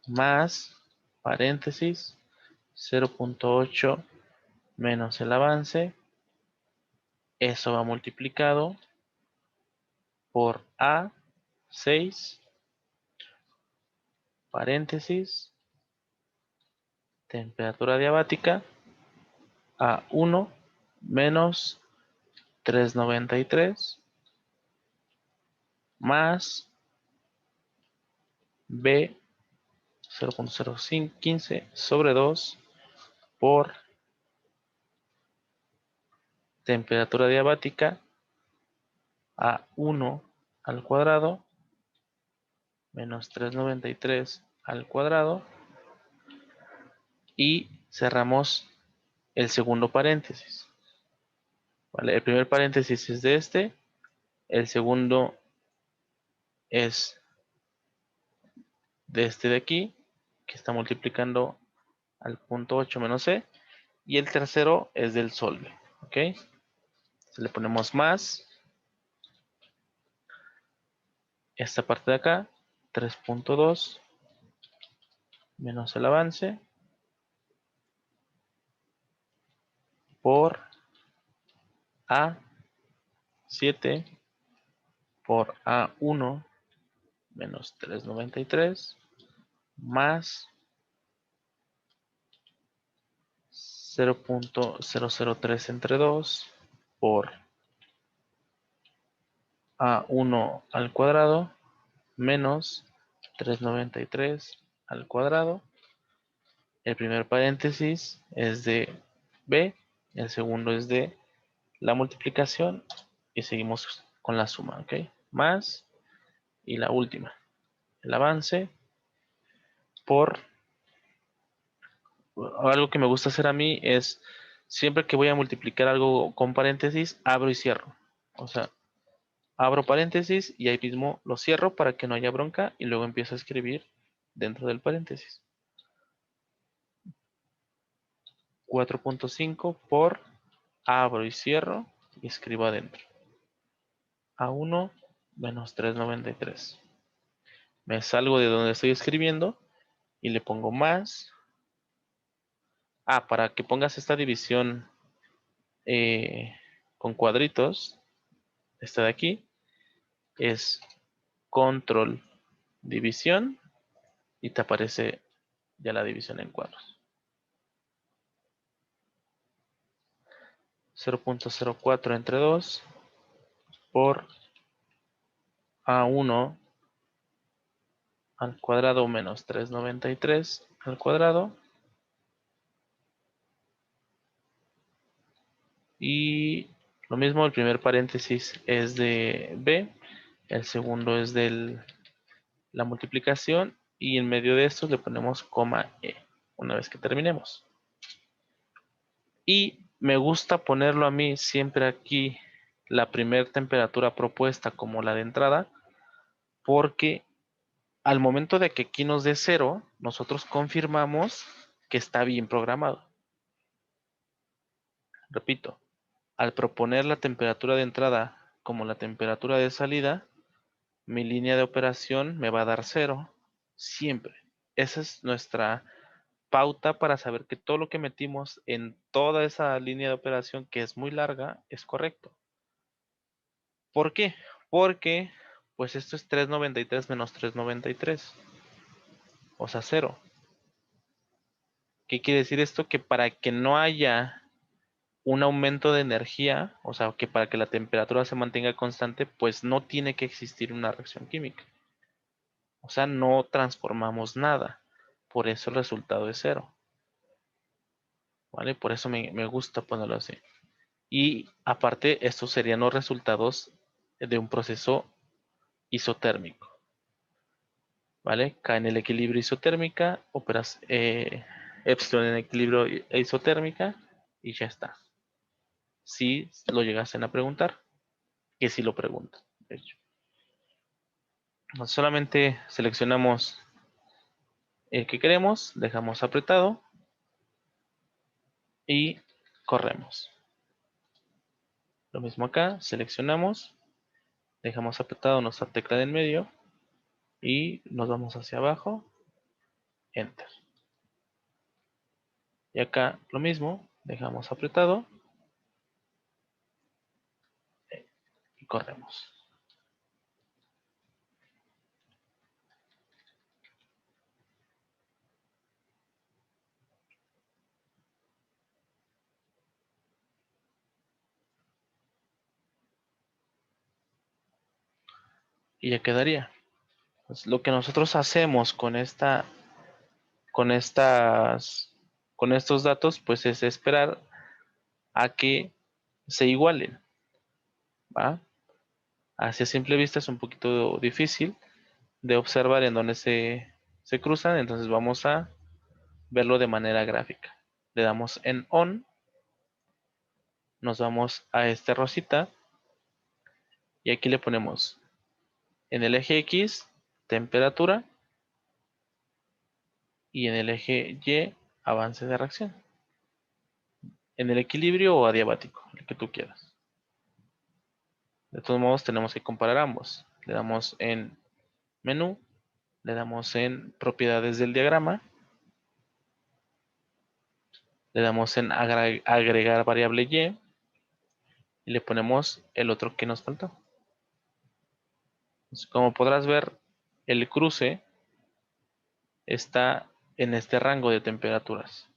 más paréntesis 0.8 menos el avance, eso va multiplicado por A6 paréntesis temperatura diabática A1 menos 393 más B 0.0515 sobre 2 por temperatura diabática A1 al cuadrado menos 393 al cuadrado y cerramos el segundo paréntesis. ¿Vale? El primer paréntesis es de este, el segundo es de este de aquí, que está multiplicando al punto 8 menos c, y el tercero es del solve, ¿ok? Entonces le ponemos más esta parte de acá, 3.2 menos el avance por A7 por A1 menos 393 más 0.003 entre 2 por A1 al cuadrado menos 393 al cuadrado. El primer paréntesis es de B, el segundo es de la multiplicación y seguimos con la suma, ¿ok? Más y la última, el avance por algo que me gusta hacer a mí es siempre que voy a multiplicar algo con paréntesis, abro y cierro. O sea, abro paréntesis y ahí mismo lo cierro para que no haya bronca y luego empiezo a escribir dentro del paréntesis. 4.5 por abro y cierro y escribo adentro. A1 menos 393. Me salgo de donde estoy escribiendo y le pongo más. Para que pongas esta división con cuadritos, esta de aquí, es control división y te aparece ya la división en cuadros. 0.04 entre 2 por A1 al cuadrado menos 393 al cuadrado. Y lo mismo, el primer paréntesis es de B, el segundo es de la multiplicación y en medio de estos le ponemos coma E una vez que terminemos. Y me gusta ponerlo a mí siempre aquí la primera temperatura propuesta como la de entrada, porque al momento de que aquí nos dé 0, nosotros confirmamos que está bien programado. Repito, al proponer la temperatura de entrada como la temperatura de salida, mi línea de operación me va a dar 0 siempre. Esa es nuestra pauta para saber que todo lo que metimos en toda esa línea de operación, que es muy larga, es correcto. ¿Por qué? Porque pues esto es 393 menos 393, o sea 0. ¿Qué quiere decir esto? Que para que no haya un aumento de energía, o sea, que para que la temperatura se mantenga constante, pues no tiene que existir una reacción química. O sea, no transformamos nada. Por eso el resultado es cero. ¿Vale? Por eso me gusta ponerlo así. Y aparte, estos serían los resultados de un proceso isotérmico. ¿Vale? K en el equilibrio isotérmica, operas epsilon en equilibrio isotérmica y ya está. Si lo llegasen a preguntar, que si lo preguntan, de hecho. Solamente seleccionamos el que queremos, dejamos apretado y corremos. Lo mismo acá, seleccionamos, dejamos apretado nuestra tecla del medio y nos vamos hacia abajo, Enter. Y acá lo mismo, dejamos apretado y corremos. Y ya quedaría. Pues lo que nosotros hacemos con con estos datos, pues es esperar a que se igualen, ¿va? Así a simple vista es un poquito difícil de observar en dónde se cruzan, entonces vamos a verlo de manera gráfica. Le damos en On, nos vamos a este rosita y aquí le ponemos en el eje X temperatura y en el eje Y avance de reacción. En el equilibrio o adiabático, el que tú quieras. De todos modos tenemos que comparar ambos. Le damos en menú, le damos en propiedades del diagrama, le damos en agregar variable Y y le ponemos el otro que nos faltó. Entonces, como podrás ver, el cruce está en este rango de temperaturas,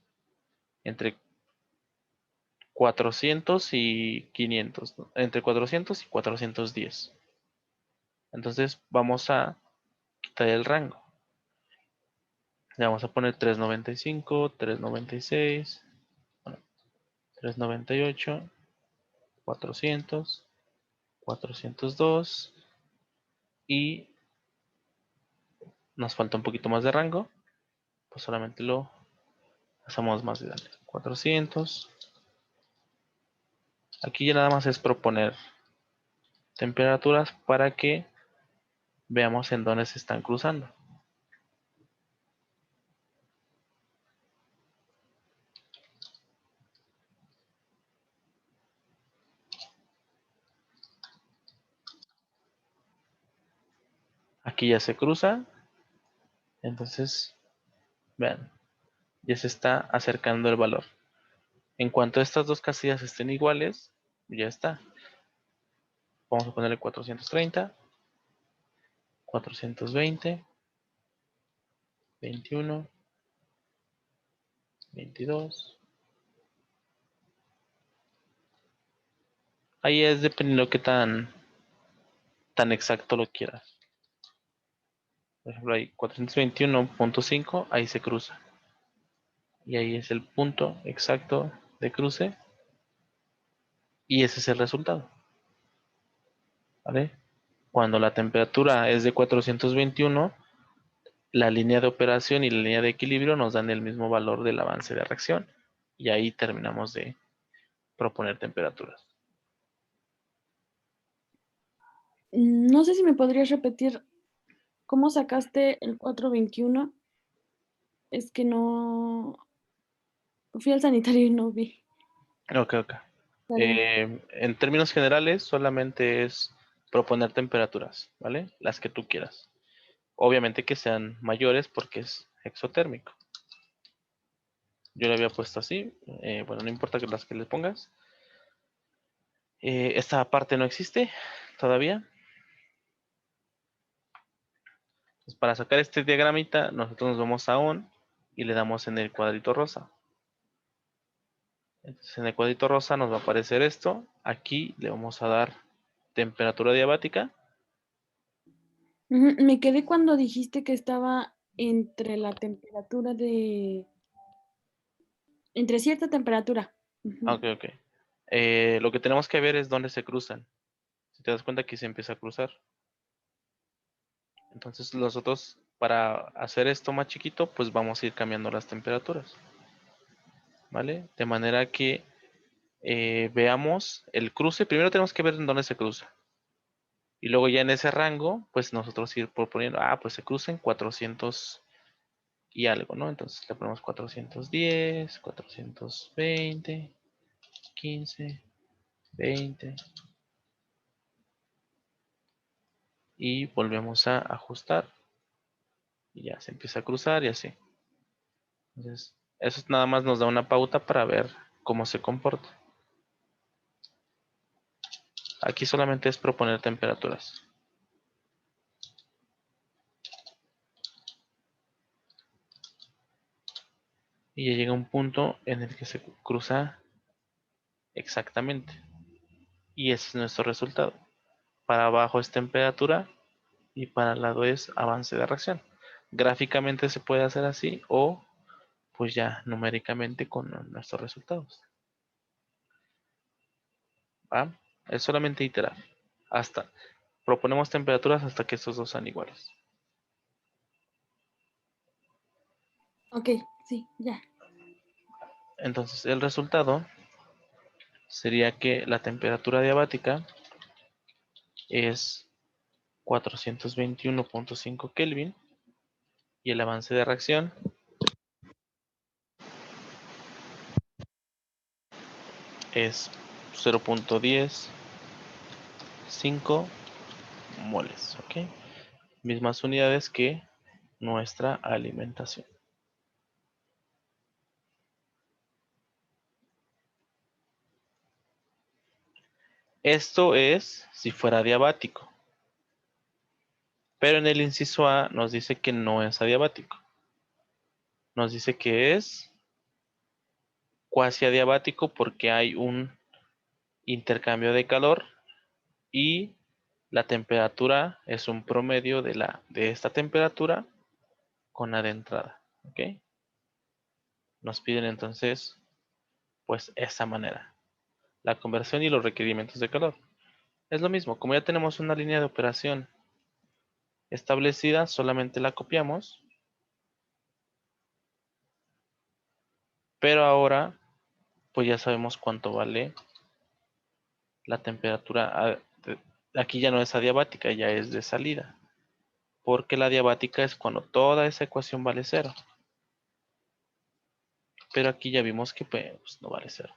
entre 400 y 500, ¿no? Entre 400 y 410. Entonces vamos a quitar el rango. Le vamos a poner 395, 396, bueno, 398, 400, 402 y nos falta un poquito más de rango, pues solamente lo hacemos más grande. 400. Aquí ya nada más es proponer temperaturas para que veamos en dónde se están cruzando. Aquí ya se cruza, entonces vean, ya se está acercando el valor. En cuanto estas dos casillas estén iguales, ya está. Vamos a ponerle 430, 420, 21, 22. Ahí es dependiendo de qué tan exacto lo quieras. Por ejemplo, ahí 421.5, ahí se cruza. Y ahí es el punto exacto de cruce. Y ese es el resultado. ¿Vale? Cuando la temperatura es de 421, la línea de operación y la línea de equilibrio nos dan el mismo valor del avance de reacción. Y ahí terminamos de proponer temperaturas. No sé si me podrías repetir cómo sacaste el 421. Es que no fui al sanitario y no vi. Ok, ok. Perdón. En términos generales, solamente es proponer temperaturas, ¿vale? Las que tú quieras. Obviamente que sean mayores porque es exotérmico. Yo le había puesto así. Bueno, no importa que las que le pongas. Esta parte no existe todavía. Entonces, para sacar este diagramita, nosotros nos vamos a On y le damos en el cuadrito rosa. Entonces en el cuadrito rosa nos va a aparecer esto. Aquí le vamos a dar temperatura diabática. Me quedé cuando dijiste que estaba entre la temperatura entre cierta temperatura. Ok, ok. Lo que tenemos que ver es dónde se cruzan. Si te das cuenta que se empieza a cruzar. Entonces nosotros, para hacer esto más chiquito, pues vamos a ir cambiando las temperaturas. ¿Vale? De manera que veamos el cruce. Primero tenemos que ver en dónde se cruza. Y luego ya en ese rango, pues nosotros ir proponiendo, pues se crucen 400 y algo, ¿no? Entonces le ponemos 410, 420, 15, 20. Y volvemos a ajustar. Y ya se empieza a cruzar y así. Entonces, eso nada más nos da una pauta para ver cómo se comporta. Aquí solamente es proponer temperaturas. Y ya llega un punto en el que se cruza exactamente. Y ese es nuestro resultado. Para abajo es temperatura y para el lado es avance de reacción. Gráficamente se puede hacer así o pues ya numéricamente con nuestros resultados. ¿Va? Es solamente iterar. Proponemos temperaturas hasta que estos dos sean iguales. Ok, sí, ya. Entonces el resultado sería que la temperatura diabática es 421.5 Kelvin y el avance de reacción es 0.105 moles, ¿ok? Mismas unidades que nuestra alimentación. Esto es si fuera diabático. Pero en el inciso A nos dice que no es adiabático. Nos dice que es cuasi adiabático porque hay un intercambio de calor y la temperatura es un promedio de esta temperatura con la de entrada. ¿Ok? Nos piden entonces pues esa manera. La conversión y los requerimientos de calor. Es lo mismo, como ya tenemos una línea de operación establecida, solamente la copiamos. Pero ahora pues ya sabemos cuánto vale la temperatura. Aquí ya no es adiabática, ya es de salida. Porque la adiabática es cuando toda esa ecuación vale cero. Pero aquí ya vimos que pues, no vale cero.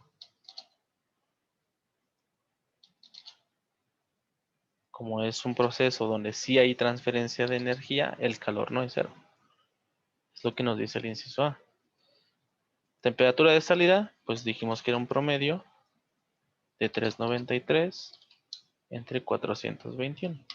Como es un proceso donde sí hay transferencia de energía, el calor no es cero. Es lo que nos dice el inciso A. Temperatura de salida, pues dijimos que era un promedio de 393 entre 421.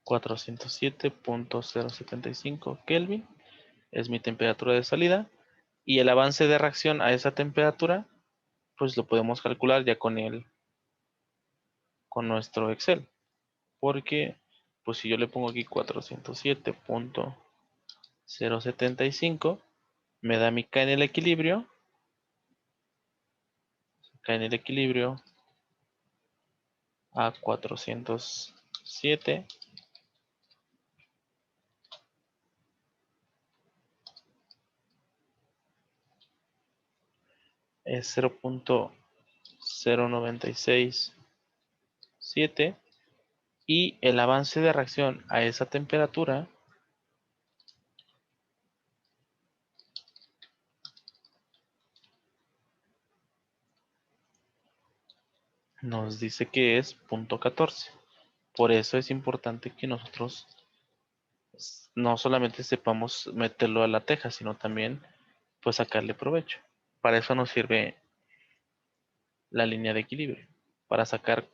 407.075 Kelvin es mi temperatura de salida y el avance de reacción a esa temperatura pues lo podemos calcular ya con nuestro Excel, porque pues si yo le pongo aquí 407.075 me da mi K en el equilibrio. K en el equilibrio a 407 es 0.0967 y el avance de reacción a esa temperatura nos dice que es 0.14. Por eso es importante que nosotros no solamente sepamos meterlo a la teja, sino también pues sacarle provecho. Para eso nos sirve la línea de equilibrio, para sacar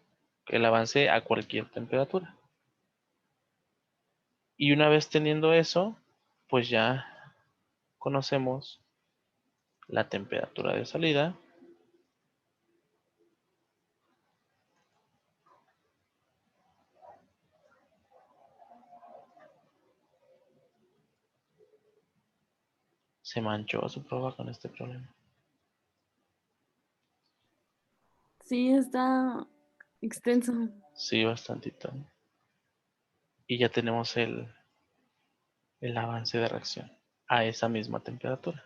el avance a cualquier temperatura. Y una vez teniendo eso, pues ya conocemos la temperatura de salida. Se manchó su prueba con este problema. Sí, está extenso. Sí, bastantito. Y ya tenemos el avance de reacción a esa misma temperatura.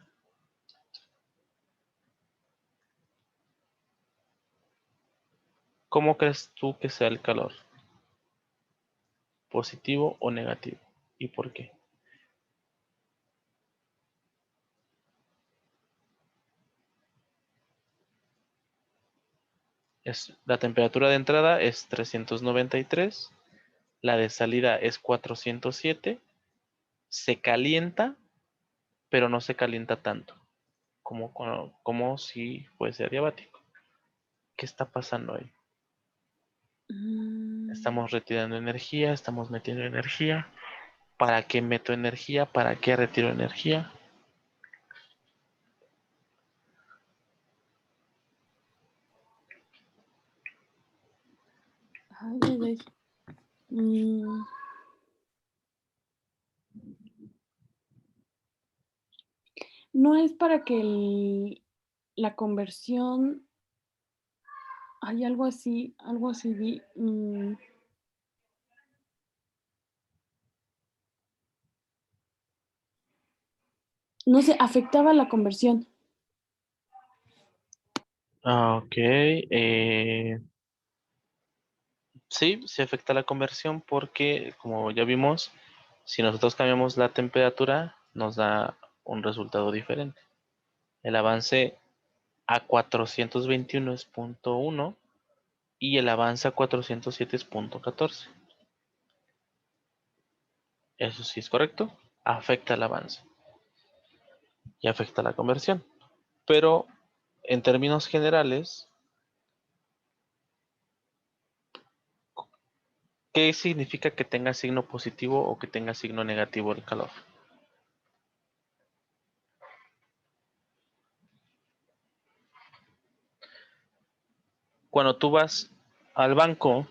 ¿Cómo crees tú que sea el calor? ¿Positivo o negativo? ¿Y por qué? La temperatura de entrada es 393, la de salida es 407, se calienta, pero no se calienta tanto, como si fuese adiabático. ¿Qué está pasando ahí? Estamos retirando energía, estamos metiendo energía. ¿Para qué meto energía? ¿Para qué retiro energía? Ay, ay, ay. No es para que la conversión, hay algo así vi. No sé, afectaba la conversión. Ok. Sí, se afecta la conversión porque, como ya vimos, si nosotros cambiamos la temperatura, nos da un resultado diferente. El avance a 421 es 0.1 y el avance a 407 es 0.14. Eso sí es correcto. Afecta el avance y afecta la conversión. Pero en términos generales, ¿qué significa que tenga signo positivo o que tenga signo negativo el calor? Cuando tú vas al banco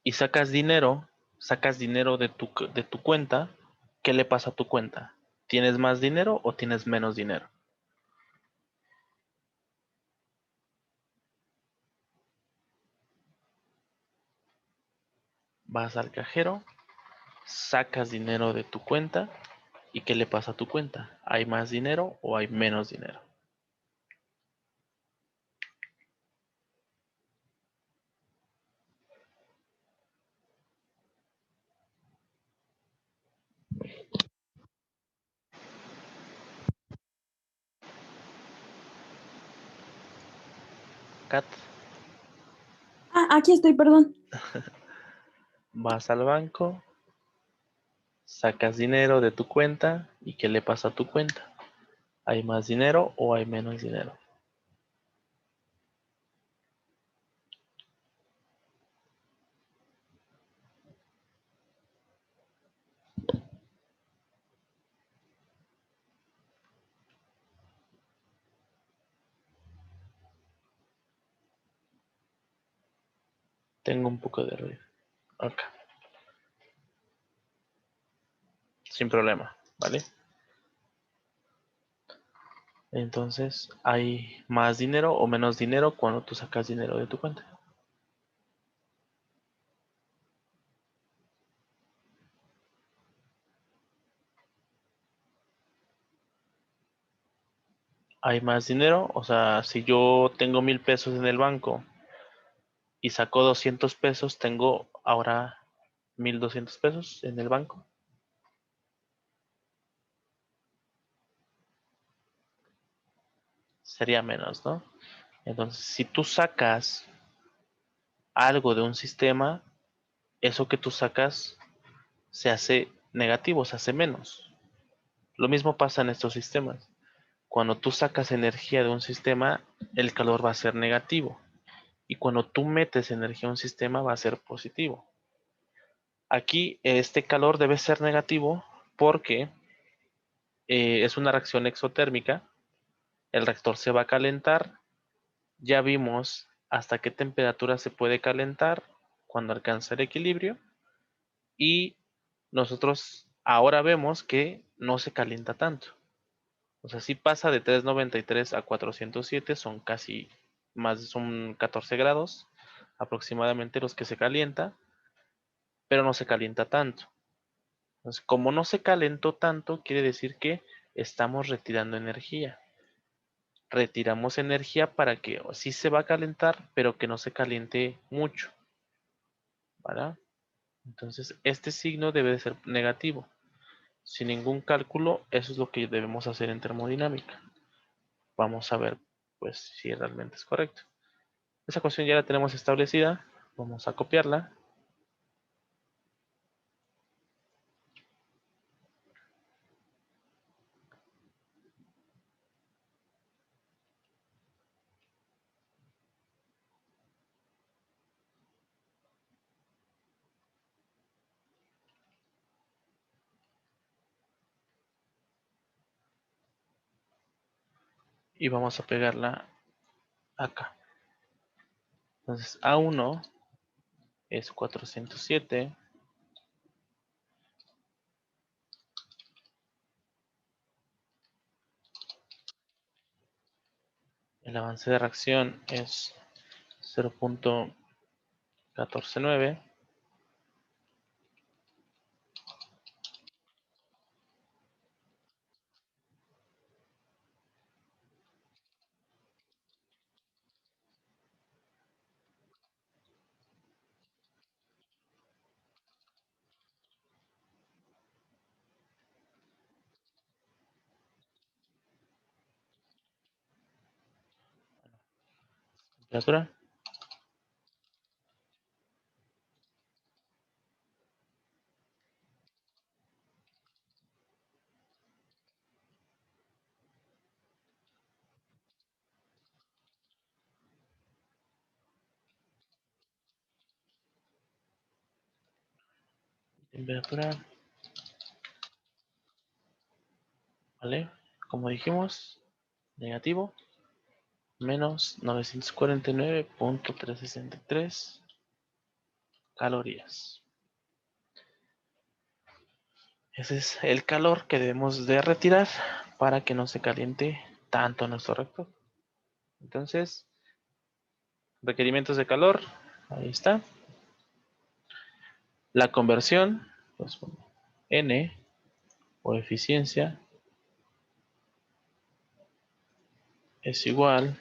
y sacas dinero de tu cuenta, ¿qué le pasa a tu cuenta? ¿Tienes más dinero o tienes menos dinero? Vas al cajero, sacas dinero de tu cuenta y ¿qué le pasa a tu cuenta? ¿Hay más dinero o hay menos dinero? Kat, Ah, aquí estoy, perdón. vas al banco, sacas dinero de tu cuenta y ¿qué le pasa a tu cuenta? ¿Hay más dinero o hay menos dinero? Tengo un poco de ruido. Ok, sin problema, ¿vale? Entonces, ¿hay más dinero o menos dinero cuando tú sacas dinero de tu cuenta? ¿Hay más dinero? O sea, si yo tengo 1,000 pesos en el banco y saco 200 pesos, tengo ahora 1,200 pesos en el banco. Sería menos, ¿no? Entonces, si tú sacas algo de un sistema, eso que tú sacas se hace negativo, se hace menos. Lo mismo pasa en estos sistemas. Cuando tú sacas energía de un sistema, el calor va a ser negativo. Y cuando tú metes energía a un sistema, va a ser positivo. Aquí este calor debe ser negativo porque es una reacción exotérmica. El reactor se va a calentar. Ya vimos hasta qué temperatura se puede calentar cuando alcanza el equilibrio. Y nosotros ahora vemos que no se calienta tanto. O sea, si pasa de 393 a 407, son casi son 14 grados aproximadamente los que se calienta, pero no se calienta tanto. Entonces, como no se calentó tanto, quiere decir que estamos retirando energía. Retiramos energía para que sí se va a calentar, pero que no se caliente mucho, ¿verdad? Entonces, este signo debe de ser negativo. Sin ningún cálculo, eso es lo que debemos hacer en termodinámica. Vamos a ver, pues, si realmente es correcto. Esa ecuación ya la tenemos establecida. Vamos a copiarla. Y vamos a pegarla acá. Entonces, A1 es 407. El avance de reacción es 0.149. Temperatura. Temperatura. ¿Vale? Como dijimos, negativo. Menos 949.363 calorías. Ese es el calor que debemos de retirar para que no se caliente tanto nuestro reactor. Entonces, requerimientos de calor, ahí está. La conversión, pues N o eficiencia es igual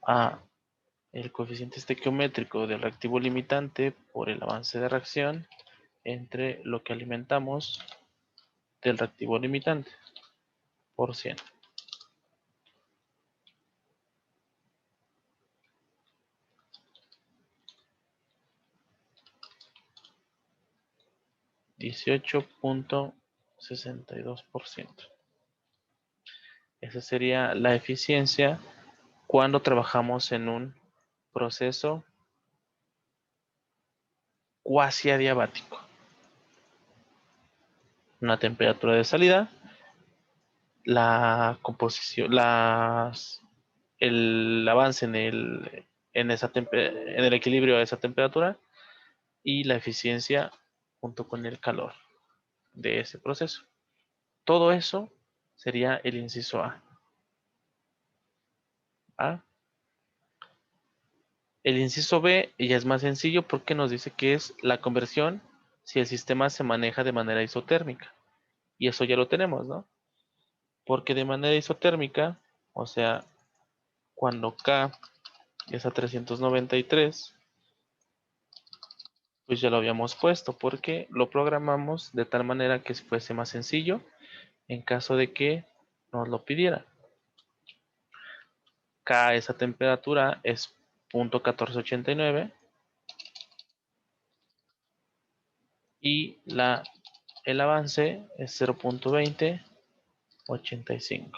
a el coeficiente estequiométrico del reactivo limitante por el avance de reacción entre lo que alimentamos del reactivo limitante por 100. 18.62%. Esa sería la eficiencia cuando trabajamos en un proceso cuasi adiabático. Una temperatura de salida, la composición, el avance en el equilibrio de esa temperatura y la eficiencia junto con el calor de ese proceso. Todo eso sería el inciso A. ¿Ah? El inciso B ya es más sencillo porque nos dice que es la conversión si el sistema se maneja de manera isotérmica. Y eso ya lo tenemos, ¿no? Porque de manera isotérmica, o sea, cuando K es a 393, pues ya lo habíamos puesto porque lo programamos de tal manera que fuese más sencillo en caso de que nos lo pidiera. K, esa temperatura es 0.1489 y el avance es 0.2085.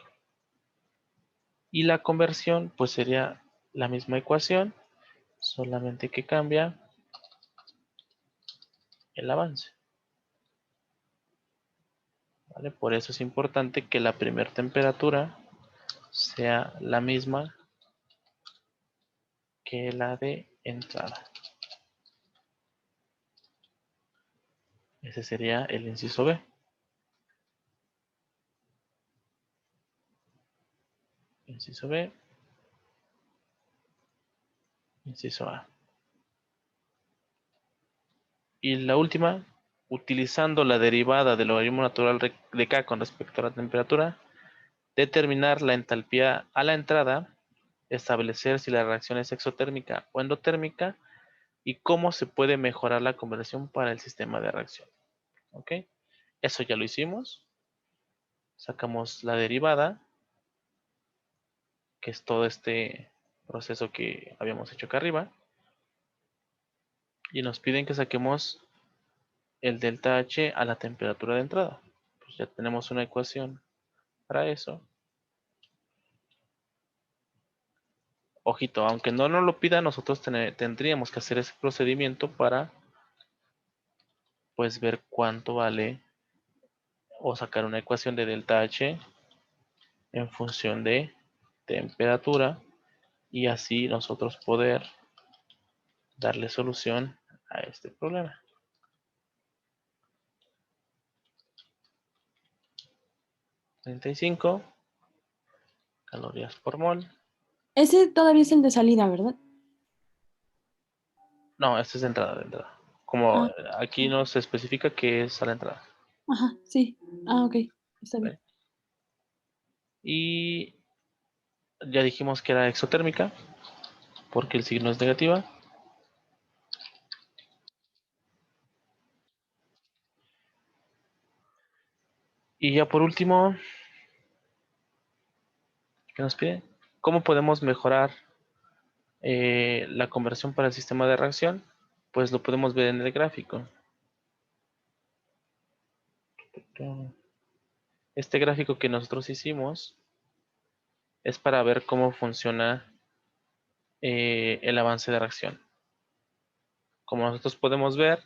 Y la conversión pues sería la misma ecuación, solamente que cambia el avance. ¿Vale? Por eso es importante que la primera temperatura sea la misma que la de entrada. Ese sería el inciso B. Inciso B. Inciso A. Y la última, utilizando la derivada del logaritmo natural de K con respecto a la temperatura, determinar la entalpía a la entrada, establecer si la reacción es exotérmica o endotérmica y cómo se puede mejorar la conversión para el sistema de reacción. ¿Ok? Eso ya lo hicimos. Sacamos la derivada, que es todo este proceso que habíamos hecho acá arriba. Y nos piden que saquemos el delta H a la temperatura de entrada. Pues ya tenemos una ecuación para eso. Ojito, aunque no nos lo pida, nosotros tendríamos que hacer ese procedimiento para pues ver cuánto vale o sacar una ecuación de delta H en función de temperatura y así nosotros poder darle solución a este problema. 35 calorías por mol. Ese todavía es el de salida, ¿verdad? No, este es de entrada, de entrada. Como Ah, aquí nos especifica que es a la entrada. ajá, sí. Ah, ok, está bien. ¿Vale? Y ya dijimos que era exotérmica porque el signo es negativa. Y ya por último, ¿qué nos pide? ¿Cómo podemos mejorar la conversión para el sistema de reacción? Pues lo podemos ver en el gráfico. Este gráfico que nosotros hicimos es para ver cómo funciona el avance de reacción. Como nosotros podemos ver,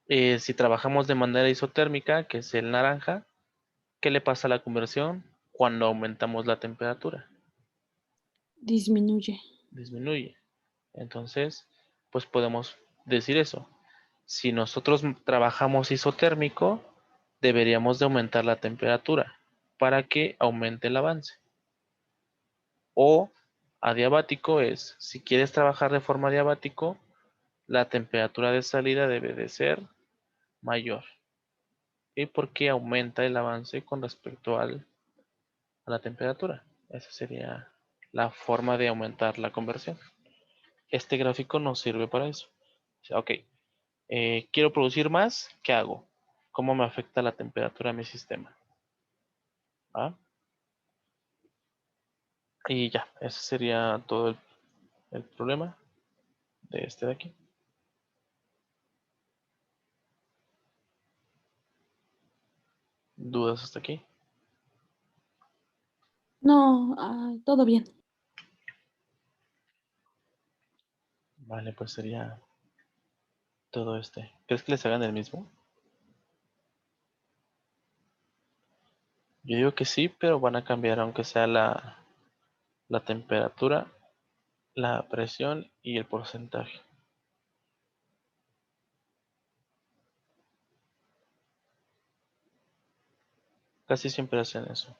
si trabajamos de manera isotérmica, que es el naranja, ¿qué le pasa a la conversión cuando aumentamos la temperatura? Disminuye. Disminuye. Entonces, pues podemos decir eso. Si nosotros trabajamos isotérmico, deberíamos de aumentar la temperatura para que aumente el avance. O adiabático es, si quieres trabajar de forma adiabático, la temperatura de salida debe de ser mayor. ¿Y por qué aumenta el avance con respecto a la temperatura? Esa sería la forma de aumentar la conversión. Este gráfico nos sirve para eso. Ok, quiero producir más, ¿qué hago? ¿Cómo me afecta la temperatura a mi sistema? ¿Ah? Y ya, ese sería todo el problema de este de aquí. ¿Dudas hasta aquí? No, todo bien. Vale, pues sería todo este. ¿Crees que les hagan el mismo? Yo digo que sí, pero van a cambiar aunque sea la temperatura, la presión y el porcentaje. Casi siempre hacen eso.